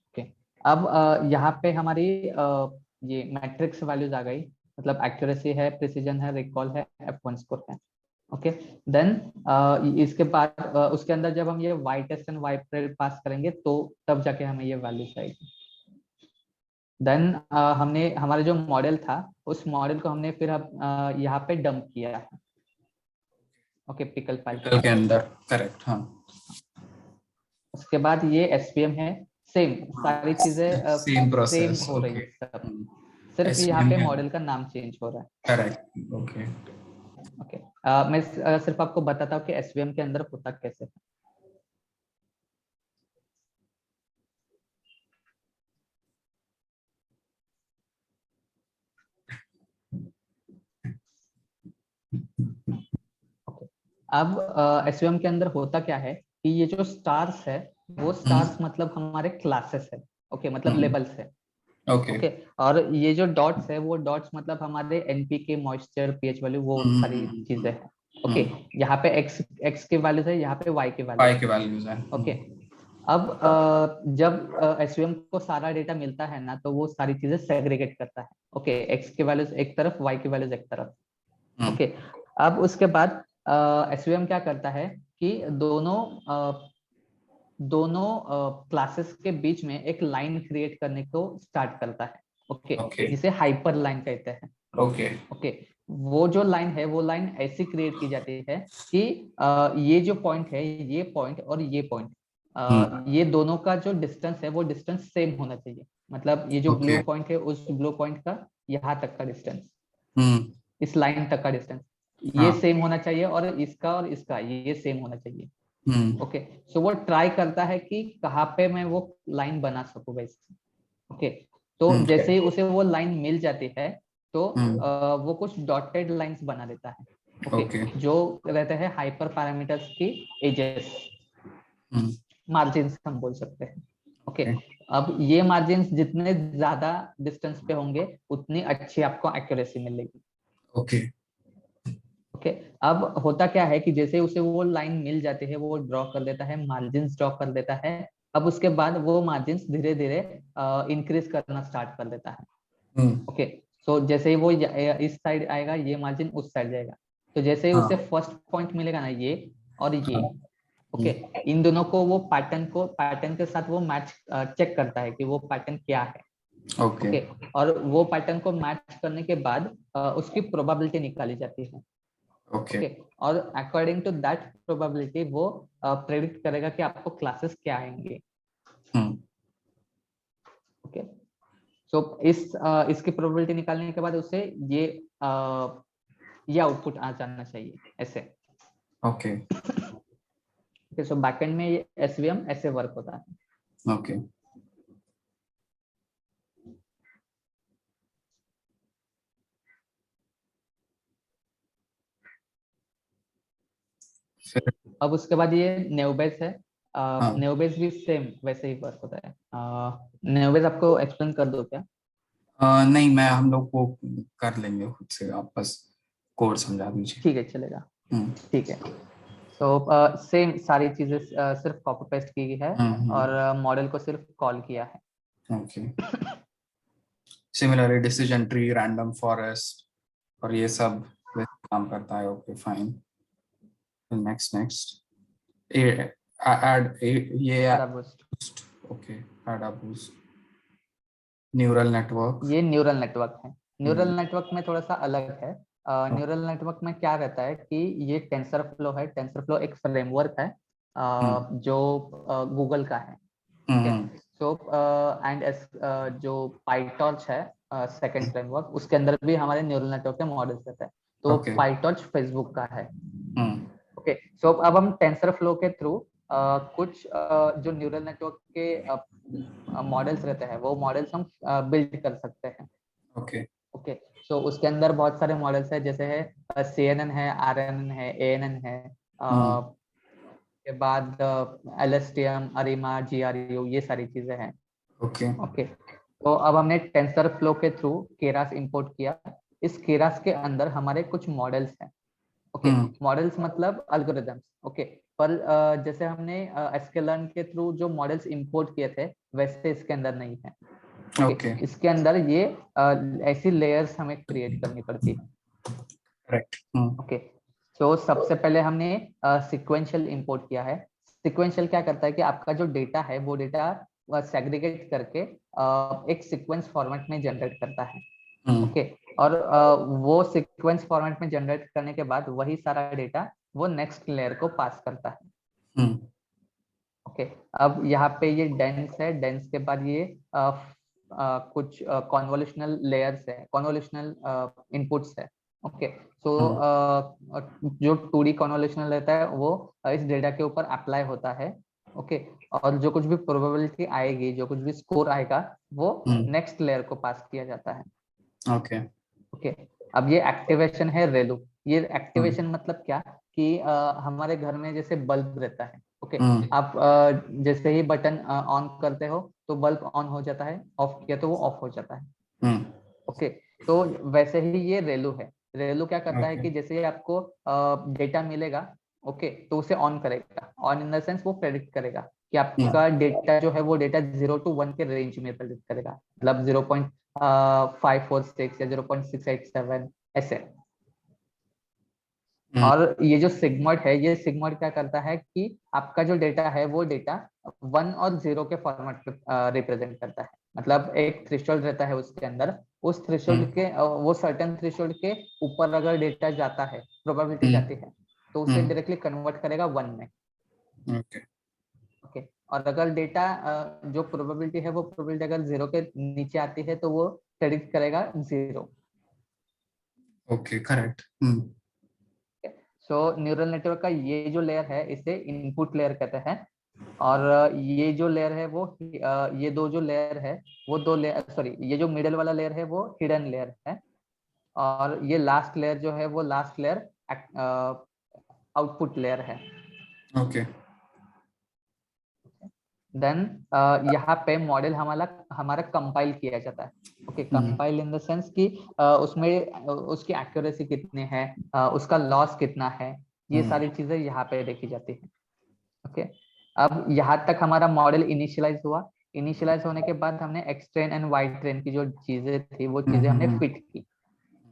ओके, अब यहाँ पे हमारी ये मैट्रिक्स वैल्यूज आ गई, मतलब एक्यूरेसी है, प्रिसीजन है, रिकॉल है, F1 स्कोर है। ओके, देन इसके बाद उसके अंदर जब हम ये Y test and Y pred pass करेंगे तो तब जाके हमें ये वैल्यूज आएगी। देन हमने हमारा जो मॉडल था उस मॉडल को हमने फिर यहाँ पे डंप किया है। ओके, पिकल फाइल के अंदर, करेक्ट। हाँ, उसके बाद ये SVM है, सेम सारी चीजें सेम प्रोसेस, सेम हो रही है ओके। सब, सिर्फ यहाँ पे मॉडल का नाम चेंज हो रहा है। Correct, okay. ओके, मैं सिर्फ आपको बताता हूँ कि SVM के अंदर होता कैसे है। ओके, अब SVM के अंदर होता क्या है कि ये जो स्टार्स है वो स्टार्स मतलब हमारे क्लासेस है। ओके, मतलब लेबल्स है। ओके, और ये जो डॉट्स है वो डॉट्स मतलब हमारे NPK, मॉइस्चर, pH वैल्यू, वो सारी चीजें हैं। ओके, यहाँ पे x के वैल्यूज है, यहाँ पे y के वैल्यूज है। ओके, अब जब SVM को सारा डेटा मिलता है ना तो वो सारी चीजें सेग्रीगेट करता है। ओके, x के वैल्यूज एक तरफ, y के वैल्यूज एक तरफ। ओके, अब उसके बाद SVM क्या करता है कि दोनों क्लासेस के बीच में एक लाइन क्रिएट करने को स्टार्ट करता है। ओके, जिसे हाइपर लाइन कहते हैं। ओके, वो जो लाइन है वो लाइन ऐसी क्रिएट की जाती है कि ये जो पॉइंट है, ये पॉइंट और ये पॉइंट, ये दोनों का जो डिस्टेंस है वो डिस्टेंस सेम होना चाहिए। मतलब ये जो ब्लू पॉइंट है उस ब्लू पॉइंट का यहाँ तक का डिस्टेंस, इस लाइन तक का डिस्टेंस ये सेम होना चाहिए, और इसका ये सेम होना चाहिए। ओके, सो वो ट्राई करता है कि कहाँ पे मैं वो लाइन बना सकूं वैसे। ओके, तो जैसे ही उसे वो लाइन मिल जाती है तो वो कुछ डॉटेड लाइंस बना देता है। ओके, जो रहते हैं हाइपर पैरामीटर्स की एजेस, मार्जिन हम बोल सकते हैं। ओके, अब ये मार्जिन जितने ज्यादा डिस्टेंस पे होंगे उतनी अच्छी आपको एक्यूरेसी मिलेगी। ओके ओके, अब होता क्या है कि जैसे उसे वो लाइन मिल जाती है, वो ड्रॉ कर देता है, मार्जिन्स ड्रॉ कर देता है। अब उसके बाद वो मार्जिन्स धीरे धीरे इंक्रीज करना स्टार्ट कर देता है। हम्म ओके, सो जैसे ही वो इस साइड आएगा, ये मार्जिन उस साइड जाएगा। तो जैसे ही उसे हाँ फर्स्ट पॉइंट मिलेगा ना, ये और ये, हाँ ओके, इन दोनों को वो पैटर्न के साथ वो मैच चेक करता है कि वो पैटर्न क्या है। ओके ओके, और वो पैटर्न को मैच करने के बाद उसकी प्रोबेबिलिटी निकाली जाती है। ओके ओके, और अकॉर्डिंग टू दैट प्रोबेबिलिटी वो प्रेडिक्ट करेगा कि आपको क्लासेस क्या आएंगे। हम्म ओके, सो इसकी प्रोबेबिलिटी निकालने के बाद उसे ये ये आउटपुट आ जाना चाहिए ऐसे। ओके ओके, सो बैकएंड में ये एसवीएम ऐसे वर्क होता है। ओके फिर अब उसके बाद ये नेवबेस है। हाँ नेवबेस भी सेम वैसे ही वर्क होता है। नेवबेस आपको एक्सप्लेन कर दो क्या? नहीं, मैं हम लोग वो कर लेंगे खुद से, आप बस कोड समझा दीजिए। ठीक है, चलेगा। हम्म ठीक है, तो सेम सारी चीजें सिर्फ कॉपी पेस्ट की गई है और मॉडल को सिर्फ कॉल किया है। Okay, similarly decision tree, random forest और ये सब वैसे काम करता है। Okay fine, next next add ये पैराबूस्ट, okay, AdaBoost neural network. ये न्यूरल नेटवर्क है। न्यूरल नेटवर्क में थोड़ा सा अलग है। न्यूरल नेटवर्क में क्या रहता है कि ये टेंसर फ्लो है। टेंसर फ्लो एक फ्रेमवर्क है जो गूगल का है। ओके, सो एंड जो पाइटॉर्च है सेकंड फ्रेमवर्क, उसके अंदर भी हमारे न्यूरल नेटवर्क के मॉडल्स रहते हैं। तो ओके पाइटॉर्च फेसबुक का है। ओके, सो अब हम टेंसर फ्लो के थ्रू कुछ जो न्यूरल नेटवर्क के मॉडल्स रहते हैं वो मॉडल्स हम बिल्ड कर सकते हैं। ओके ओके, सो उसके अंदर बहुत सारे मॉडल्स है, जैसे है CNN है, RNN है, ANN है, के बाद LSTM, अरिमा, GRU, ये सारी चीजें हैं। ओके ओके, तो अब हमने टेंसर फ्लो के थ्रू केरास इंपोर्ट किया। इस केरास के अंदर हमारे कुछ मॉडल्स हैं। ओके, मॉडल्स मतलब अल्गोरिदम्स। ओके, पर जैसे हमने sklearn के थ्रू जो मॉडल्स इंपोर्ट किए थे वैसे इसके अंदर नहीं है। ओके, इसके अंदर ये ऐसी लेयर्स हमें क्रिएट करनी पड़ती है। करेक्ट। ओके, तो सबसे पहले हमने सिक्वेंशियल इंपोर्ट किया है। सिक्वेंशियल क्या करता है कि आपका जो डेटा है वो डेटा सेग्रीगेट करके एक सीक्वेंस फॉर्मेट में जनरेट करता है। ओके, और वो सीक्वेंस फॉर्मेट में जनरेट करने के बाद वही सारा डेटा वो नेक्स्ट लेयर को पास करता है। ओके, अब यहाँ पे ये डेंस है। डेंस के बाद ये कुछ कॉन्वोल्यूशनल लेयर्स है, कॉन्वोल्यूशनल इनपुट्स है। ओके, सो जो 2D कॉन्वोल्यूशनल रहता है वो इस डेटा के ऊपर अप्लाई होता है। ओके, और जो कुछ भी प्रोबेबिलिटी आएगी, जो कुछ भी स्कोर आएगा, वो नेक्स्ट लेयर को पास किया जाता है। ओके ओके, अब ये एक्टिवेशन है रेलू। ये एक्टिवेशन मतलब क्या कि हमारे घर में जैसे बल्ब रहता है। ओके, आप जैसे ही बटन ऑन करते हो तो बल्ब ऑन हो जाता है, ऑफ किया तो वो ऑफ हो जाता है। ओके, तो वैसे ही ये रेलू है। रेलू क्या करता है कि जैसे ही आपको डेटा मिलेगा, ओके, तो उसे ऑन करेगा। ऑन इन द सेंस वो प्रेडिक्ट करेगा कि आपका डेटा जो है वो डेटा 0 to 1 के रेंज में प्रेडिक्ट करेगा, मतलब 0.546 या 0.687 ऐसे। और ये जो सिग्मॉइड है, ये सिग्मॉइड क्या करता है कि आपका जो डेटा है वो डेटा 1 और 0 के फॉर्मेट में रिप्रेजेंट करता है। मतलब एक थ्रेशोल्ड रहता है उसके अंदर, उस थ्रेशोल्ड के वो सर्टेन थ्रेशोल्ड के ऊपर अगर डेटा जाता है, प्रोबेबिलिटी जाती है, तो उसे डायरेक्टली कन्वर्ट करेगा 1 में। ओके, और अगर डेटा जो प्रोबेबिलिटी है वो प्रोबेबिलिटी अगर 0 के नीचे आती है तो वो प्रेडिक्ट करेगा 0। Okay correct. So neural network का ये जो लेयर है इसे इनपुट लेयर कहते हैं। और ये जो लेयर है वो ये दो जो लेयर है वो दो लेयर, सॉरी, ये जो मिडिल वाला लेयर है वो हिडन लेयर है। और ये लास्ट लेयर जो है वो लास्ट लेयर आउटपुट लेयर है। ओके देन यहाँ पे मॉडल हमारा कंपाइल किया जाता है। Okay, compile in the sense कि उसमें उसकी एक्यूरेसी कितनी है, उसका लॉस कितना है, ये सारी चीजें यहाँ पे देखी जाती है। ओके, अब यहाँ तक हमारा मॉडल इनिशियलाइज हुआ। इनिशियलाइज होने के बाद हमने एक्सट्रेन एंड वाइड ट्रेन की जो चीजें थी वो चीजें हमने फिट की।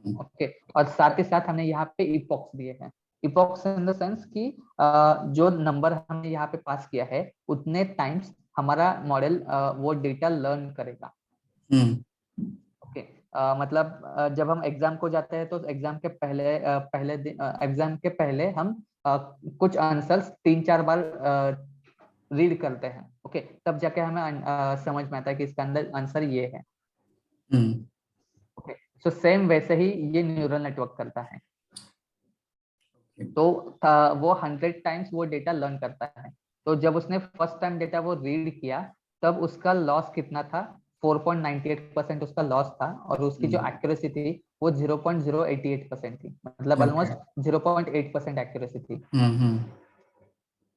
ओके, और साथ ही साथ हमने यहाँ पे इपॉक्स दिए हैं। इपॉक्स इन द सेंस कि जो नंबर हमने यहाँ पे पास किया है उतने टाइम्स हमारा मॉडल वो डेटा लर्न करेगा। ओके, मतलब जब हम एग्जाम को जाते हैं तो एग्जाम के पहले दिन एग्जाम के पहले हम कुछ आंसर्स 3-4 बार रीड करते हैं। ओके, तब जाके हमें समझ में आता है कि इसका अंदर आंसर ये है। ओके, सो सेम वैसे ही ये न्यूरल नेटवर्क करता है। तो वो 100 टाइम्स वो डेटा लर्न करता है। तो जब उसने फर्स्ट टाइम डेटा वो रीड किया तब उसका लॉस कितना था, 4.98% उसका लॉस था, और उसकी जो एक्यूरेसी थी वो 0.088% थी, मतलब ऑलमोस्ट 0.8% एक्यूरेसी थी।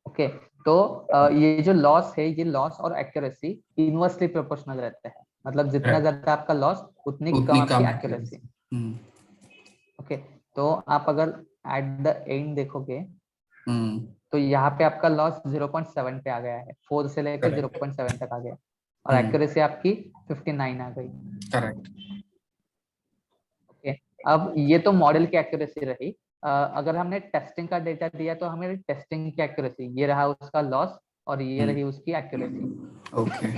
ओके, तो ये जो लॉस है, ये लॉस और एक्यूरेसी इनवर्सली प्रोपोर्शनल रहते हैं, मतलब जितना ज्यादा आपका लॉस उतनी कम आपकी एक्यूरेसी। ओके, तो आप अगर एट द एंड देखोगे तो यहाँ पे आपका लॉस 0.7 पे आ गया है, 4 से लेकर 0.7 तक आ गया, और एक्यूरेसी आपकी 59 आ गई। करेक्ट। ओके, अब ये तो मॉडल की एक्यूरेसी रही। अगर हमने टेस्टिंग का डेटा दिया तो हमें टेस्टिंग की एक्यूरेसी, ये रहा उसका लॉस और ये रही उसकी एक्यूरेसी। ओके।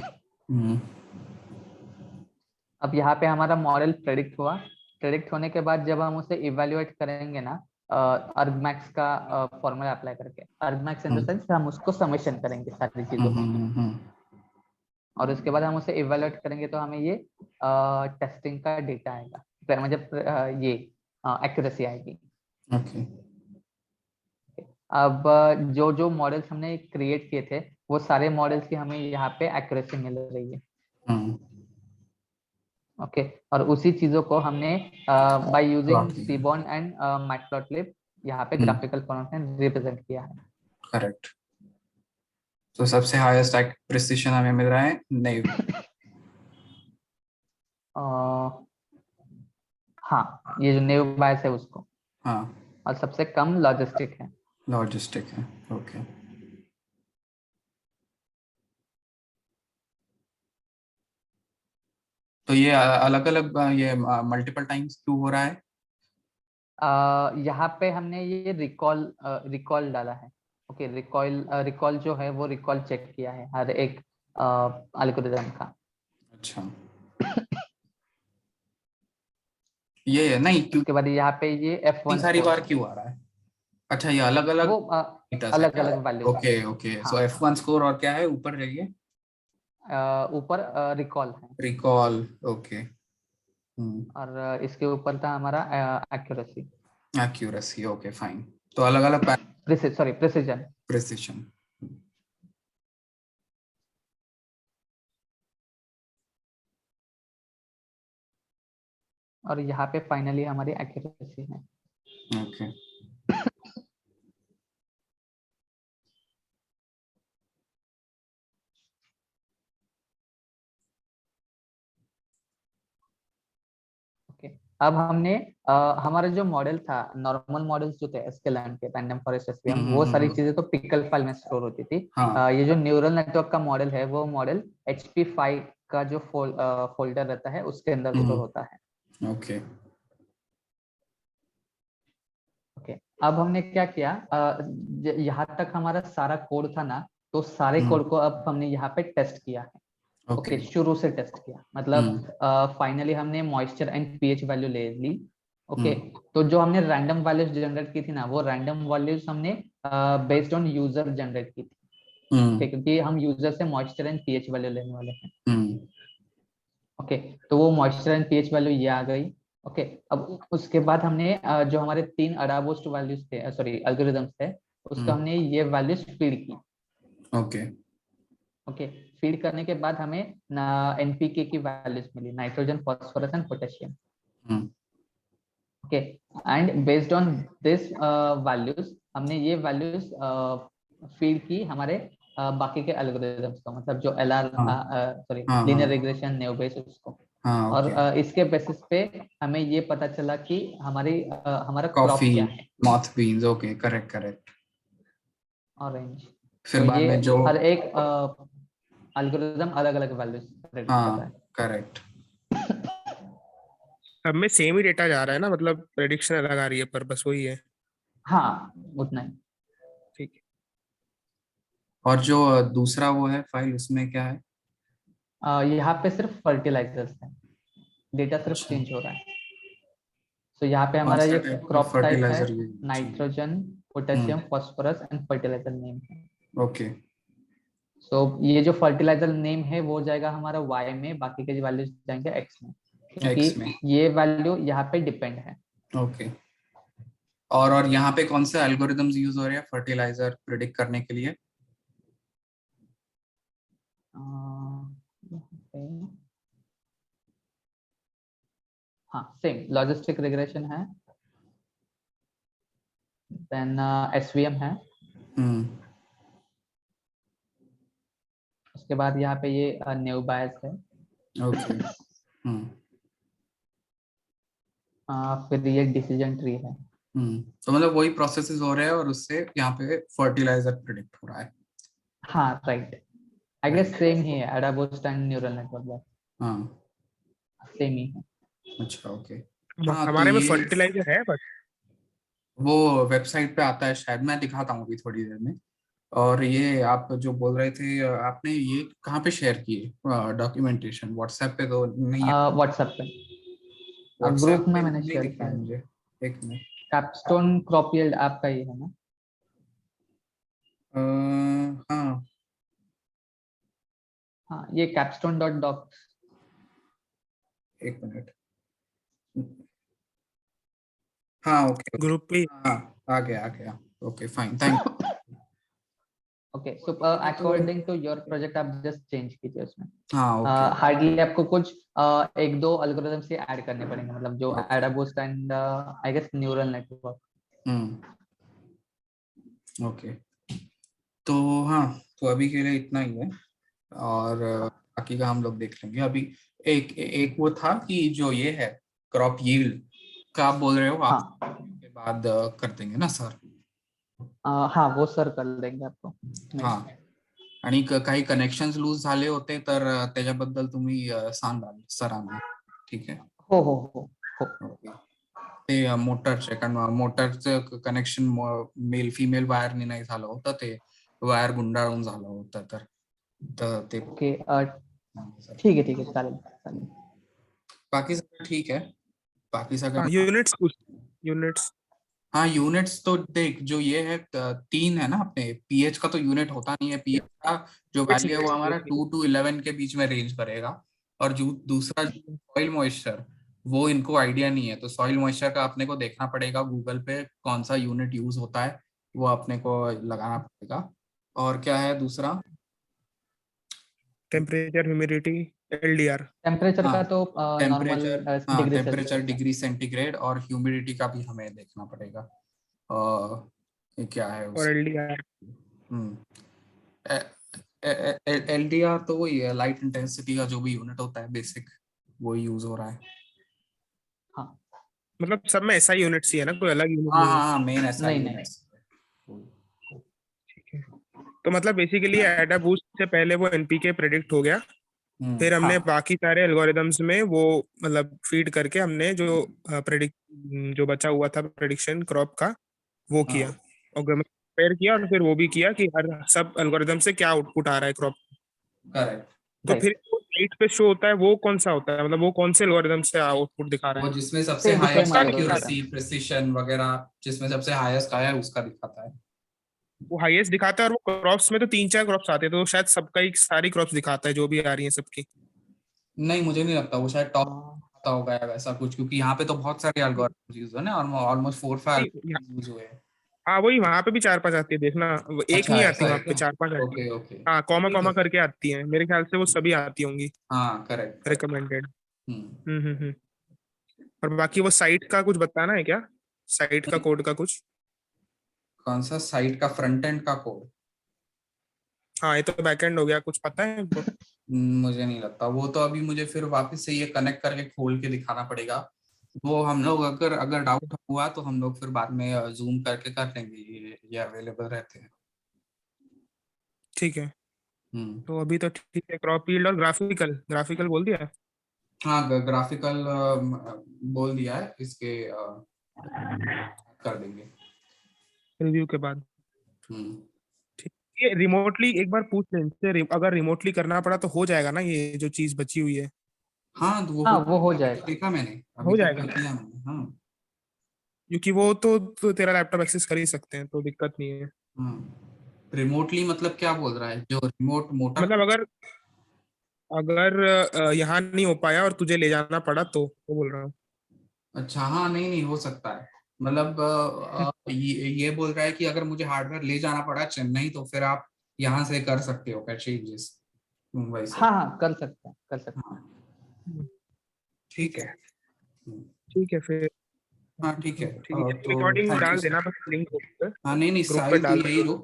अब यहाँ पे हमारा मॉडल प्रेडिक्ट हुआ। प्रेडिक्ट होने के बाद जब हम उसे इवेल्युएट करेंगे ना, अर्गमैक्स का फॉर्मूला अप्लाई करके, अर्गमैक्स इन द सेंस हम उसको समेशन करेंगे सारी चीजों को, और उसके बाद हम उसे इवेल्युएट करेंगे तो हमें ये टेस्टिंग का डेटा आएगा, मतलब ये एक्यूरेसी आएगी। ओके। अब जो जो मॉडल्स हमने क्रिएट किए थे वो सारे मॉडल्स की हमें यहाँ पे एक्यूरेसी मिल रही है। ओके, और उसी चीजों को हमने by using seaborn and matplotlib यहाँ पे ग्राफिकल फॉर्म में रिप्रेजेंट किया है। करेक्ट। तो सबसे हाईएस्ट प्रिसिशन हमें मिल रहा है नेव। हाँ, ये जो नेव बायस है उसको। हाँ, और सबसे कम लॉजिस्टिक है। लॉजिस्टिक है। ओके। तो ये अलग अलग ये मल्टीपल टाइम्स क्यों हो रहा है? यहाँ पे हमने ये रिकॉल डाला है। ओके, रिकॉल जो है वो रिकॉल चेक किया है हर एक एल्गोरिथम का। अच्छा, ये नहीं क्यों उसके बाद यहाँ पे ये इतनी F1 सारी बार स्कोर, क्यों आ रहा है? अच्छा, ये अलग अलग वो अलग अलग वैल्यूज। Okay okay. सो हाँ, F1 स्कोर और क्या है ऊपर जाइए? ऊपर रिकॉल है, रिकॉल। ओके। और इसके ऊपर था हमारा एक्यूरेसी, एक्यूरेसी। Okay fine. तो अलग अलग प्रिसिजन। प्रिसिशन। और यहाँ पे फाइनली हमारी एक्यूरेसी है। ओके। ओके, अब हमने हमारा जो मॉडल था, नॉर्मल मॉडल्स जो थे एसकेएलएन के, रैंडम फॉरेस्ट एसवीएम, वो सारी चीजें तो पिकल फाइल में स्टोर होती थी। हाँ। ये जो न्यूरल नेटवर्क का मॉडल है वो मॉडल HP5 का जो फोल्डर रहता है उसके अंदर स्टोर होता है। ओके। ओके, अब हमने क्या किया, यहाँ तक हमारा सारा कोड था ना, तो सारे कोड को अब हमने यहाँ पे टेस्ट किया है। ओके, शुरू से टेस्ट किया, मतलब फाइनली हमने मॉइस्चर एंड पीएच वैल्यू ले ली। ओके, तो जो हमने रैंडम वैल्यूज जनरेट की थी ना, वो रैंडम वैल्यूज हमने बेस्ड ऑन यूजर जनरेट की थी, क्योंकि हम यूजर से मॉइस्चर एंड पीएच वैल्यू लेने वाले हैं। ओके, तो वो मॉइस्चर एंड पीएच वैल्यू ये आ गई। ओके, अब उसके बाद हमने जो हमारे 3 अडाबूस्ट वैल्यूज थे, सॉरी एल्गोरिथम्स थे, उसको हमने ये वैल्यूज फीड की। ओके। ओके, फीड करने के बाद हमें एनपीके की वैल्यूज मिली, nitrogen, phosphorus and potassium. Okay, and based on this values हमने ये वैल्यूज फीड की हमारे बाकी के एल्गोरिथम्स को, मतलब जो LR सॉरी हाँ, लीनियर हाँ। रिग्रेशन, नेव बेस उसको। हाँ, और ओके। इसके बेसिस पे हमें ये पता चला कि हमारा क्रॉप कॉफी, क्या है, moth beans, okay, correct correct. Orange. फिर तो बाद ये में जो, हर एक एल्गोरिथम अलग अलग वैल्यूज प्रेडिक्ट कर रहा हाँ, है। करेक्ट। सब में सेम ही डेटा जा रहा है ना, मतलब प्रेडिक्शन अलग आ रही है पर बस वही है। हाँ, उतना ही। ठीक है। और जो दूसरा वो है फाइल, उसमें क्या है? यहाँ पे सिर्फ फर्टिलाइजर्स है, डेटा सिर्फ अच्छा। चेंज हो रहा है। तो यहाँ पे कौन हमारा सा ये टाइप का क्रॉप टाइप है, फर्टिलाइजर यूज चाहिए? Nitrogen, potassium, phosphorus and fertilizer name है। ओके। सो ये जो फर्टिलाइजर नेम है वो जाएगा हमारा Y में, बाकी के वैल्यूज जाएंगे X में, क्योंकि एक्स में, ये वैल्यू यहाँ पे डिपेंड है। ओके। और यहाँ पे कौन से एल्गोरिदम्स यूज हो रहे हैं फर्टिलाइजर प्रिडिक्ट करने के लिए? यहाँ पे हाँ, सेम लॉजिस्टिक रिग्रेशन है, देन SVM है, हम्म। उसके बाद यहाँ पे ये नेव बायस है, ओके। हम्म। फिर ये डिसीजन ट्री है। तो मतलब वही प्रोसेसेस हो रहे हैं और उससे यहाँ पे फर्टिलाइजर प्रिडिक्ट हो रहा है। हाँ, राइट। आई गेस सेम ही है, अडाबूस्ट एंड न्यूरल नेटवर्क, हाँ, सेम ही है। अच्छा, ओके। हाँ, तो हमारे में ये फर्टिलाइजर है बस। वो वेबसाइट पे आता है शायद, मैं दिखाता हूँ अभी थोड़ी देर में। और ये आप जो बोल रहे थे, आपने ये कहाँ पे शेयर किए डॉक्यूमेंटेशन? व्हाट्सएप पे तो नहीं है? व्हाट्सएप पे व्हाट्सएप ग्रुप में पे मैंने नहीं शेयर दिख किया रहा है है। मुझे। एक मिनट। कैपस्टोन क्रॉप यील्ड आपका ही है ना? हाँ, हाँ, ये कैपस्टोन डॉट डॉक। एक मिनट। हाँ, ओके ओके। ग्रुप पे। हाँ, आ गया आ गया। Okay, fine, thank you. Okay, so तो अकॉर्डिंग टू योर प्रोजेक्ट आप जस्ट चेंज कीजिए उसमें। हाँ, ओके। हार्डली आपको कुछ एक दो एल्गोरिथम से ऐड करने पड़ेंगे, मतलब जो Okay. AdaBoost and I guess neural network. Okay. तो हाँ, तो अभी के लिए इतना ही है। और बाकी का हम लोग देख लेंगे अभी। एक एक वो था कि जो ये है क्रॉप यील्ड का आप बोल रहे हो, आप हाँ, के बाद कर देंगे ना सर? हाँ, वो सर कर देंगे आपको। हां. आणि काही कनेक्शन्स लूज झाले होते तर त्याच्याबद्दल तुम्ही सांगाल सरांना, ठीक आहे? हो हो हो हो. ओके. ते मोटरचे, कारण मोटरचं कनेक्शन मेल फिमेल वायरने नाही झालं होतं, ते वायर गुंडाळून झालं होतं, तर ते ओके, ठीक है, चालेल चालेल. बाकी सगळं ठीक है, बाकी हाँ, सगळं यूनिट्स। हाँ, यूनिट्स तो देख, जो ये है 3 है ना अपने, पीएच का तो यूनिट होता नहीं है, पीएच का जो वैल्यू है वो हमारा 2 to 11 के बीच में रेंज करेगा। और जो दूसरा सॉइल मॉइस्चर, वो इनको आइडिया नहीं है, तो सॉइल मॉइस्चर का अपने को देखना पड़ेगा गूगल पे कौन सा यूनिट यूज होता है, वो अपने को लगाना पड़ेगा। और क्या है दूसरा? Temperature, humidity, LDR। टेम्परेचर का तो नॉर्मल हाँ, डिग्री टेम्परेचर सेल्सियस है. डिग्री सेंटीग्रेड, और ह्यूमिडिटी का भी हमें देखना पड़ेगा। ये क्या है और उस LDR। एलडीआर तो वही है, लाइट इंटेंसिटी का जो भी यूनिट होता है बेसिक, वो यूज हो रहा है। हाँ, मतलब सब में ऐसा यूनिट्स ही है ना, कोई अलग यूनिट हाँ नहीं है? हाँ, मेन ऐसा नहीं, यूनिट। ठीक है। तो मतलब बेसिकली एडा बूस्ट से पहले वो NPK प्रेडिक्ट हो गया, फिर हमने हाँ. बाकी सारे एल्गोरिदम्स में वो मतलब फीड करके हमने जो प्रेडिक्ट जो बचा हुआ था प्रेडिक्शन क्रॉप का वो किया, और कंपेयर किया, और फिर वो भी किया कि हर सब एल्गोरिदम से क्या आउटपुट आ रहा है क्रॉप। करेक्ट। तो Right. फिर साइट पे शो होता है वो कौन सा होता है, मतलब वो कौन से एल्गोरिदम से आउटपुट दिखा रहा वो है? जिसमें सबसे Same हाईएस्ट algorithm एक्यूरेसी, से. प्रिसिशन वगैरह, जिसमें सबसे हाईएस्ट आया है उसका दिखाता है। वो हाईएस्ट दिखाता है, और वो क्रॉप्स में तो 3-4 क्रॉप्स आते हैं, तो शायद सबका ही सारी क्रॉप्स दिखाता है जो भी आ रही है सबकी। नहीं, मुझे नहीं लगता, वो शायद टॉप हाँ, आता होगा या वैसा कुछ, क्योंकि यहाँ पे तो बहुत सारे एल्गोरिथम्स यूज हुए ना, और ऑलमोस्ट 4-5 नहीं, यूज हुए हैं। हाँ वही वहां पे भी 4-5 आती है, देखना वो एक अच्छा, नहीं आती, ऐसा है वहां पे क्या? 4-5 आती है। ओके ओके, हाँ, कॉमा ठीक कॉमा है। करके आती है, मेरे ख्याल से वो सभी आती होंगी हाँ, करेक्ट करेक्ट। रिकमेंडेड। हम्म। हम्म। और बाकी वो साइट का कुछ बताना है क्या, साइट का कोड का कुछ? कौन सा साइट का फ्रंट एंड का कोड? हाँ, ये तो बैकएंड हो गया, कुछ पता है इनको? मुझे नहीं लगता, वो तो अभी मुझे फिर वापस से ये कनेक्ट करके खोल के दिखाना पड़ेगा। वो हम लोग अगर अगर डाउट हुआ तो हम लोग फिर बाद में जूम करके कर लेंगे, ये अवेलेबल रहते हैं। ठीक है, हम्म। तो अभी तो ठीक है। क्रॉप फील्ड और ग्राफिकल, ग्राफिकल बोल दिया है? हाँ, ग्राफिकल बोल दिया है, इसके कर देंगे। रिव्यू के बाद। हम्म। ठीक। ये रिमोटली एक बार पूछ लें इनसे, अगर रिमोटली करना पड़ा तो हो जाएगा ना, ये जो चीज बची हुई है? हाँ, तो वो हाँ, हो वो हो अभी तो जाएगा। देखा मैंने, अभी हो तो जाएगा, कर दिया मैंने। हाँ। क्योंकि वो तो तेरा लैपटॉप एक्सेस कर ही सकते हैं, तो दिक्कत नहीं है। हाँ, रिमोटली मतलब क्या बोल रहा है, जो रिमोट मोटर? मतलब अगर अगर यहाँ नहीं हो पाया और तुझे ले जाना पड़ा तो वो बोल रहा हूँ। अच्छा, हाँ, नहीं नहीं, हो सकता है। मतलब ये बोल रहा है कि अगर मुझे हार्डवेयर ले जाना पड़ा चेन्नई तो फिर आप यहाँ से कर सकते हो क्या चेंजेस, मुंबई से? हाँ हाँ, कर सकते हैं, कर सकते हाँ, हम्म, ठीक है। हम्म, ठीक है फिर। हाँ, ठीक है। ठीक है, तो रिकॉर्डिंग थैंक यू डाल सर। देना बस, लिंक हाँ, नहीं नहीं, ग्रुप पे साहिल तो डाल यही देना। रो,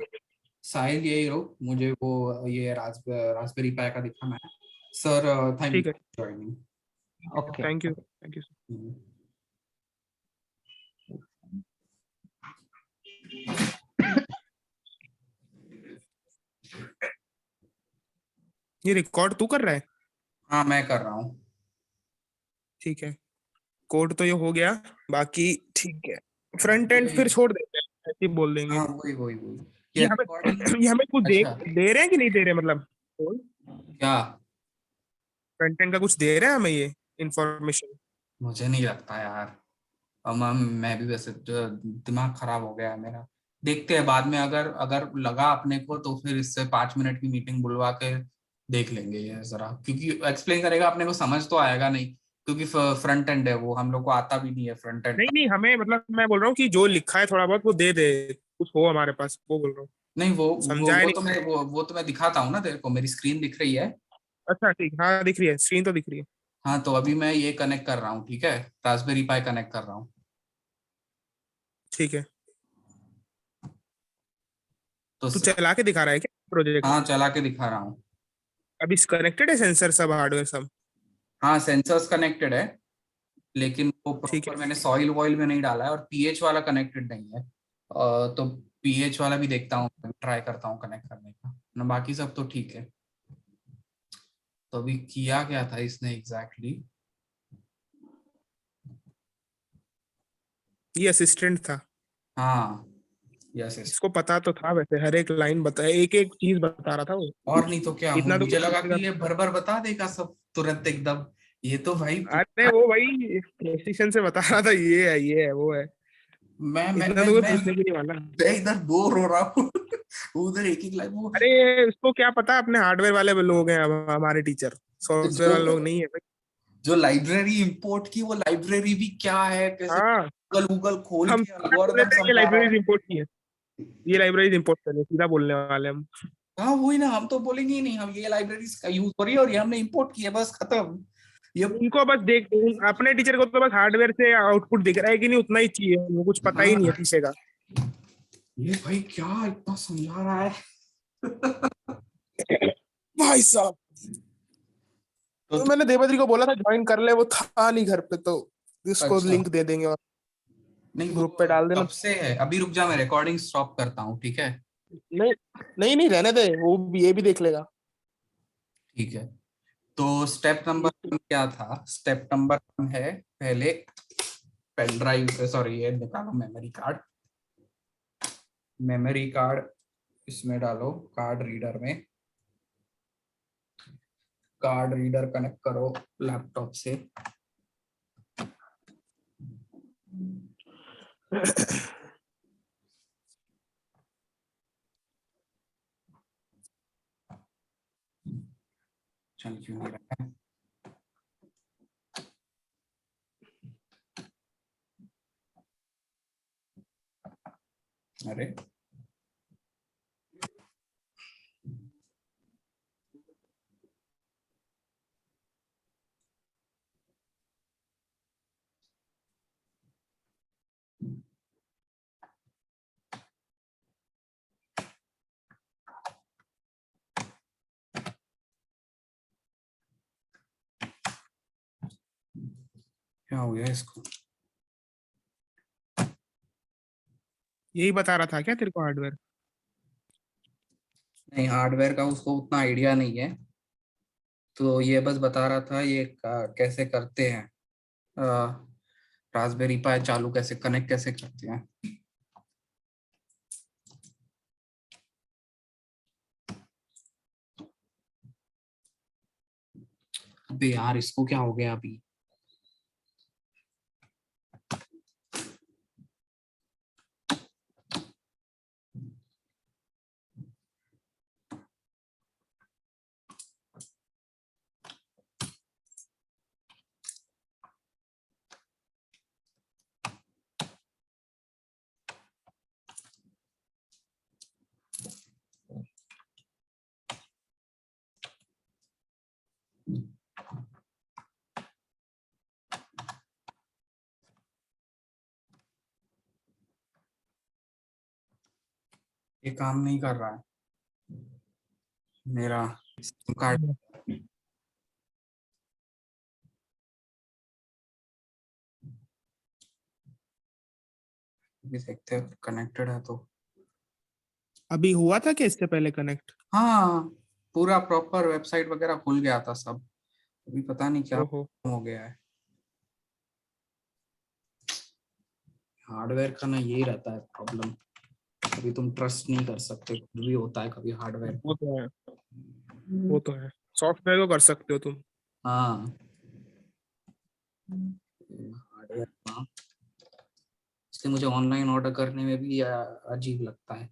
साहिल यही रो, मुझे वो ये रास्पबेरी पाई का दिखाना है। सर, थैंक यू ठीक है, फॉर जॉइनिंग। हैं। Okay thank you, okay. Thank you. ये रिकॉर्ड तू कर रहा है? हाँ, मैं कर रहा हूँ। ठीक है, कोड तो ये हो गया, बाकी ठीक है। फ्रंट एंड फिर छोड़ देते हैं, ऐसे ही बोल देंगे। हाँ, वही वही वही, ये ये हमें रिकॉर्डिंग। ये हमें कुछ दे अच्छा, दे रहे हैं कि नहीं दे रहे, मतलब क्या? फ्रंट एंड का कुछ दे रहे हैं हमें ये इंफॉर्मेशन? मुझे नहीं लगता यार। अब मैं भी वैसे तो दिमाग खराब हो गया है मेरा। देखते हैं बाद में, अगर अगर लगा अपने को तो फिर इससे 5 मिनट की मीटिंग बुलवा के देख लेंगे ये जरा, क्योंकि एक्सप्लेन करेगा अपने को, समझ तो आएगा नहीं, क्योंकि फ्रंट एंड है वो, हम लोग को आता भी नहीं है फ्रंट एंड नहीं का। नहीं, हमें मतलब मैं बोल रहा हूँ कि जो लिखा है थोड़ा बहुत वो दे दे, कुछ हो हमारे पास, वो बोल रहा हूँ। नहीं, समझाया नहीं। वो तो मैं दिखाता हूँ ना तेरे को, मेरी स्क्रीन दिख रही है। अच्छा ठीक, हाँ दिख रही है, स्क्रीन तो दिख रही है। हाँ, तो अभी मैं ये कनेक्ट कर रहा हूँ, ठीक है, रास्पबेरी पाई कनेक्ट कर रहा हूँ। ठीक है, तो तू चला के दिखा रहा है क्या प्रोजेक्ट? हाँ, चला के दिखा रहा हूँ। अभी कनेक्टेड है सेंसर सब, हार्डवेयर सब? हाँ, सेंसर्स कनेक्टेड है, लेकिन वो ठीक प्रॉपर है। मैंने सॉइल वॉइल में नहीं डाला है, और पीएच वाला कनेक्टेड नहीं है। तो पीएच वाला भी देखता हूँ, ट्राई करता हूँ कनेक्ट करने का ना, बाकी सब तो ठीक है। तो अभी किया क्या था इसने एग्जैक्टली exactly? ये असिस्टेंट था, हाँ, यस यस। इसको पता तो था वैसे, हर एक लाइन बता, एक एक चीज बता रहा था वो। और नहीं तो क्या, इतना तो मुझे कुछ लगा पूछेगा। कि ये भर भर बता देगा सब तुरंत एकदम। ये तो भाई अरे वो भाई प्रेसिशन से बता रहा था, ये है वो है। मैं मैं इतना मैं तो कोई मैं पूछने की नहीं वाला। मैं इधर बोर हो रहा हूँ। उधर एक एक लाइन वो, अरे उसको क्या पता, अपने हार्डवेयर वाले लोग हैं अब हमारे टीचर, सॉफ्टवेयर जो वाले लोग नहीं है भाई। जो लाइब्रेरी इंपोर्ट की, वो लाइब्रेरी भी क्या है, कैसे हाँ, गूगल गूगल खोल हम के क्या बोल रहे एल्गोरिदम थे, ये समझा रहा लाइब्रेरीज है। इंपोर्ट की है, ये लाइब्रेरीज इंपोर्ट करनी है, सीधा बोलने वाले हम। हाँ, वही ना, हम तो बोलेंगे ही नहीं, हम ये लाइब्रेरीज का यूज हो रही है और ये हमने इंपोर्ट की है, बस खत्म। ये उनको बस देख, अपने टीचर को तो बस हार्डवेयर से आउटपुट दिख रहा है कि नहीं, उतना ही चाहिए, उनको कुछ पता ही नहीं है हाँ, पीछे का। ये भाई क्या इतना समझा रहा है। भाई साहब, तो तो मैंने देवद्री को बोला था ज्वाइन कर ले, वो था नहीं घर पे, तो इसको अच्छा, लिंक दे देंगे और नहीं वो ग्रुप पे डाल देना। कब से है, अभी रुक जा, मैं रिकॉर्डिंग स्टॉप करता हूँ, ठीक है? नहीं नहीं नहीं, रहने दे, वो ये भी देख लेगा। ठीक है, तो स्टेप नंबर 1 क्या था? स्टेप नंबर 1 है, पहले पेन ड्राइव से, सॉरी, ये निकालो मेमोरी कार्ड, मेमोरी कार्ड इसमें डालो, कार्ड रीडर में, कार्ड रीडर कनेक्ट करो लैपटॉप से। चल क्यों नहीं रहा है? अरे, क्या हो गया इसको? यही बता रहा था क्या तेरे को हार्डवेयर? नहीं, हार्डवेयर का उसको उतना आइडिया नहीं है, तो ये बस बता रहा था ये कैसे करते हैं, रास्पबेरी पाई चालू कैसे, कनेक्ट कैसे करते हैं। अबे यार, इसको क्या हो गया अभी? ये काम नहीं कर रहा है मेरा सिम कार्ड। अभी देखते हैं कनेक्टेड है तो। अभी हुआ था क्या इससे पहले कनेक्ट? हाँ, पूरा प्रॉपर वेबसाइट वगैरह खुल गया था सब, अभी पता नहीं क्या ओहो। हो गया है। हार्डवेयर का ना यही रहता है प्रॉब्लम, कभी तुम ट्रस्ट नहीं कर सकते, कुछ भी होता है कभी हार्डवेयर। वो तो है, वो तो है। सॉफ्टवेयर को कर सकते हो तुम। हाँ, हार्डवेयर का इसलिए मुझे ऑनलाइन ऑर्डर करने में भी अजीब लगता है,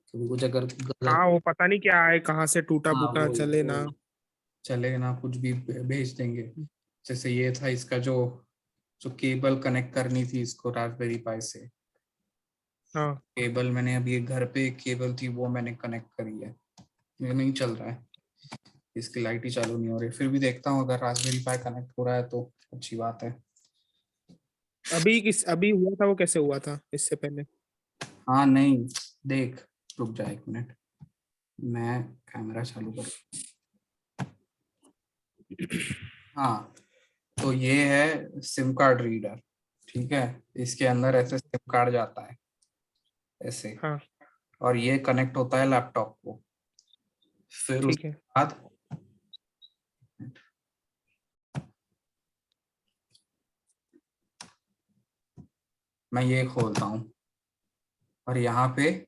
क्योंकि कुछ अगर गलत, हाँ, वो पता नहीं क्या है, कहाँ से टूटा हाँ फूटा चले वो ना। चले ना, कुछ भी भेज देंगे। जैसे ये था, इसका जो जो केबल कनेक्ट करनी थी इसको रास्पबेरी पाई से, हाँ, केबल मैंने अभी एक घर पे एक केबल थी वो मैंने कनेक्ट करी है, ये नहीं चल रहा है, इसकी लाइट ही चालू नहीं हो रही। फिर भी देखता हूँ अगर रास्पबेरी पाई कनेक्ट हो रहा है तो अच्छी बात है। अभी हुआ था, वो कैसे हुआ था इससे पहले? हाँ नहीं, देख, रुक जा एक मिनट, मैं कैमरा चालू कर। हाँ, तो ये है सिम कार्ड रीडर, ठीक है, इसके अंदर ऐसे सिम कार्ड जाता है ऐसे, हाँ, और ये कनेक्ट होता है लैपटॉप को। फिर ठीक उसके है। बाद मैं ये खोलता हूँ, और यहाँ पे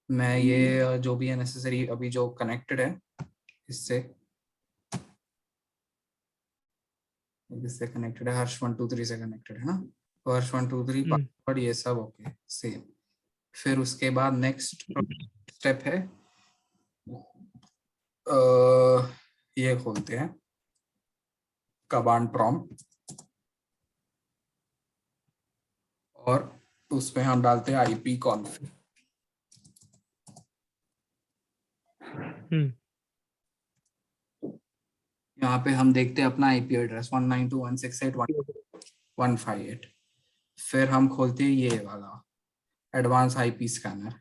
मैं ये जो भी है नेसेसरी अभी जो कनेक्टेड है इससे, इससे कनेक्टेड है, हर्ष 123 से कनेक्टेड है ना, तो हर्ष 123 पासवर्ड ये सब ओके सेम। फिर उसके बाद नेक्स्ट स्टेप है, ये खोलते हैं कमांड प्रॉम्प्ट, और उसमें हम डालते हैं आईपी कॉन्फिग। यहाँ पे हम देखते हैं अपना आईपी एड्रेस 192.168.158। फिर हम खोलते हैं ये वाला advance IP scanner.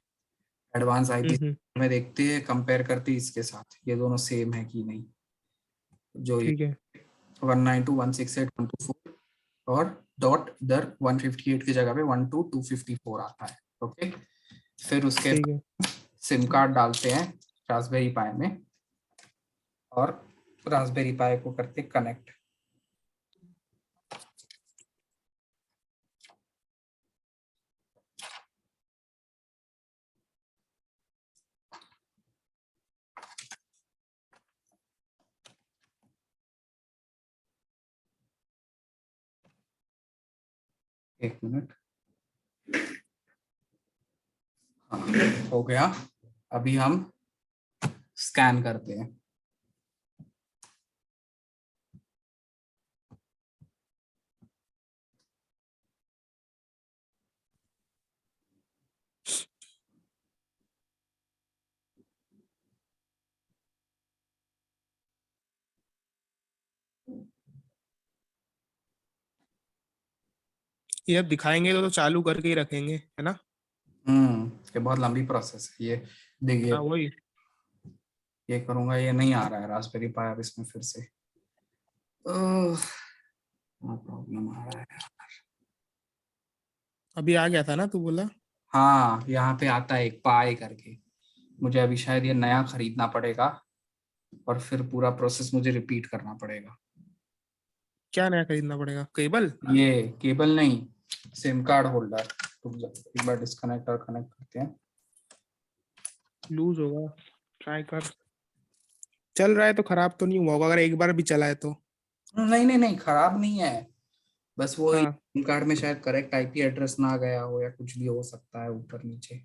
Advance IP में देखते हैं, कंपेयर करते हैं इसके साथ ये दोनों सेम है कि नहीं, जो ये ठीक है। 192.168.124 और डॉट इधर 158 की जगह पे 12254 आता है। ओके, फिर उसके ठीक है। सिम कार्ड डालते हैं रास्पबेरी पाई में, और रास्पबेरी पाई को करते कनेक्ट। एक मिनट, हाँ हो गया। अभी हम स्कैन करते हैं। ये अब दिखाएंगे तो चालू करके ही रखेंगे, है ना? ये बहुत लंबी प्रोसेस है ये। देखिए, हाँ, वही। ये करूंगा, ये नहीं आ रहा है रास्पबेरी पाई अब इसमें फिर से। प्रॉब्लम आ रहा है। अभी आ गया था ना, तू बोला। हाँ, यहाँ पे आता है एक पाई करके, मुझे अभी शायद ये नया खरीदना पड़ेगा और फिर पूरा प्रोसेस मुझे रिपीट करना पड़ेगा। क्या नया खरीदना पड़ेगा? केबल? ये केबल नहीं, सिम कार्ड होल्डर। रुक जा, एक बार डिस्कनेक्ट और कनेक्ट करते हैं। लूज होगा, ट्राई कर। चल रहा है तो खराब तो नहीं हुआ होगा, अगर एक बार भी चला है तो। नहीं नहीं नहीं, खराब नहीं है, बस वो हाँ, सिम कार्ड में शायद करेक्ट आईपी एड्रेस ना गया हो या कुछ भी हो सकता है ऊपर नीचे।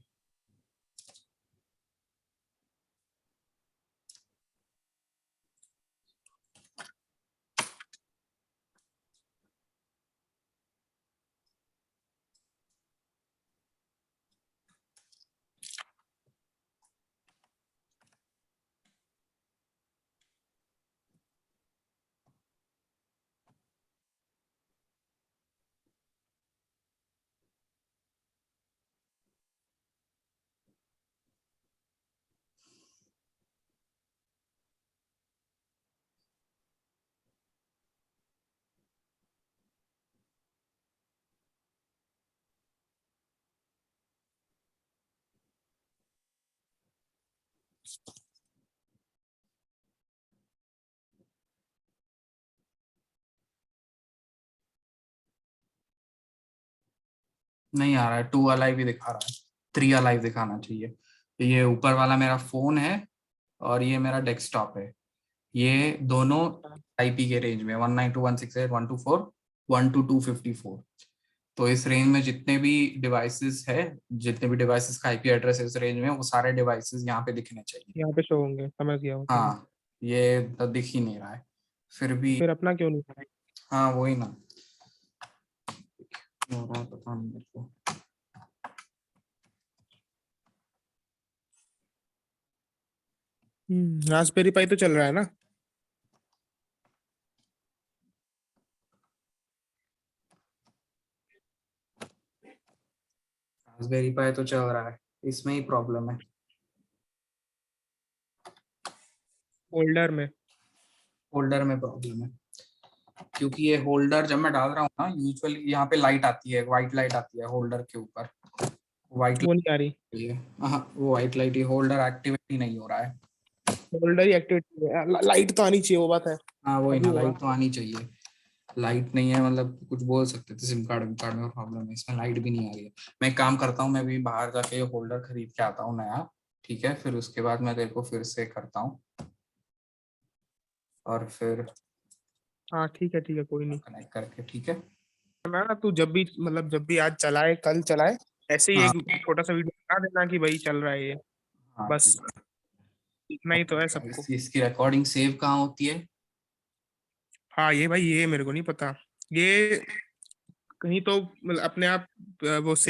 नहीं आ रहा है, 2 अलाइव ही दिखा रहा है, 3 अलाइव दिखाना चाहिए। तो ये ऊपर वाला मेरा फोन है और ये मेरा डेस्कटॉप है, ये दोनों आईपी के रेंज में 192.168.124 तो इस रेंज में जितने भी डिवाइसेस है, जितने भी डिवाइसेस का आईपी एड्रेस इस रेंज में, वो सारे डिवाइसेस यहाँ पे दिखने चाहिए। यहाँ पे शो होंगे, समझ गया वो तो। हाँ, ये तो दिख ही नहीं रहा है फिर भी। फिर अपना क्यों नहीं है? हाँ वही ना, क्या हो रहा है पता नहीं मेरे को। रास्पबेरी पाई तो चल रहा है ना? रास्पबेरी पाई तो चल रहा है, इसमें ही प्रॉब्लम है। होल्डर में? होल्डर में प्रॉब्लम है, क्योंकि ये होल्डर जब मैं डाल रहा हूँ ना, यूजुअली यहाँ पे लाइट आती है, व्हाइट लाइट आती है होल्डर के ऊपर, व्हाइट वो नहीं आ रही। लाइट है। हाँ, वो व्हाइट लाइट, ये होल्डर एक्टिवेट ही नहीं हो रहा है। होल्डर ही एक्टिवेट है, लाइट तो आनी चाहिए, वो बात है। हाँ वही अभी ना, होगा। लाइट तो आनी चाहिए। लाइट नहीं है मतलब कुछ बोल सकते थे, सिम कार्ड में प्रॉब्लम है, इसमें लाइट भी नहीं आ रही है। मैं एक काम करता हूँ, मैं भी बाहर जाके होल्डर खरीद के आता हूँ नया, ठीक है, फिर उसके बाद मैं तेरे को फिर से करता हूँ और फिर हाँ ठीक है, कोई नहीं। कनेक्ट करके, ठीक है। ना तू जब भी, मतलब जब भी आज चलाए, कल चलाए, ऐसे ही हाँ एक छोटा सा वीडियो बना देना कि भाई चल रहा है ये। हाँ बस ठीक है। इतना ही तो है सबको। इसकी रिकॉर्डिंग सेव कहाँ होती है? हाँ ये भाई, ये मेरे को नहीं पता, ये कहीं तो मतलब अपने आप वो सेव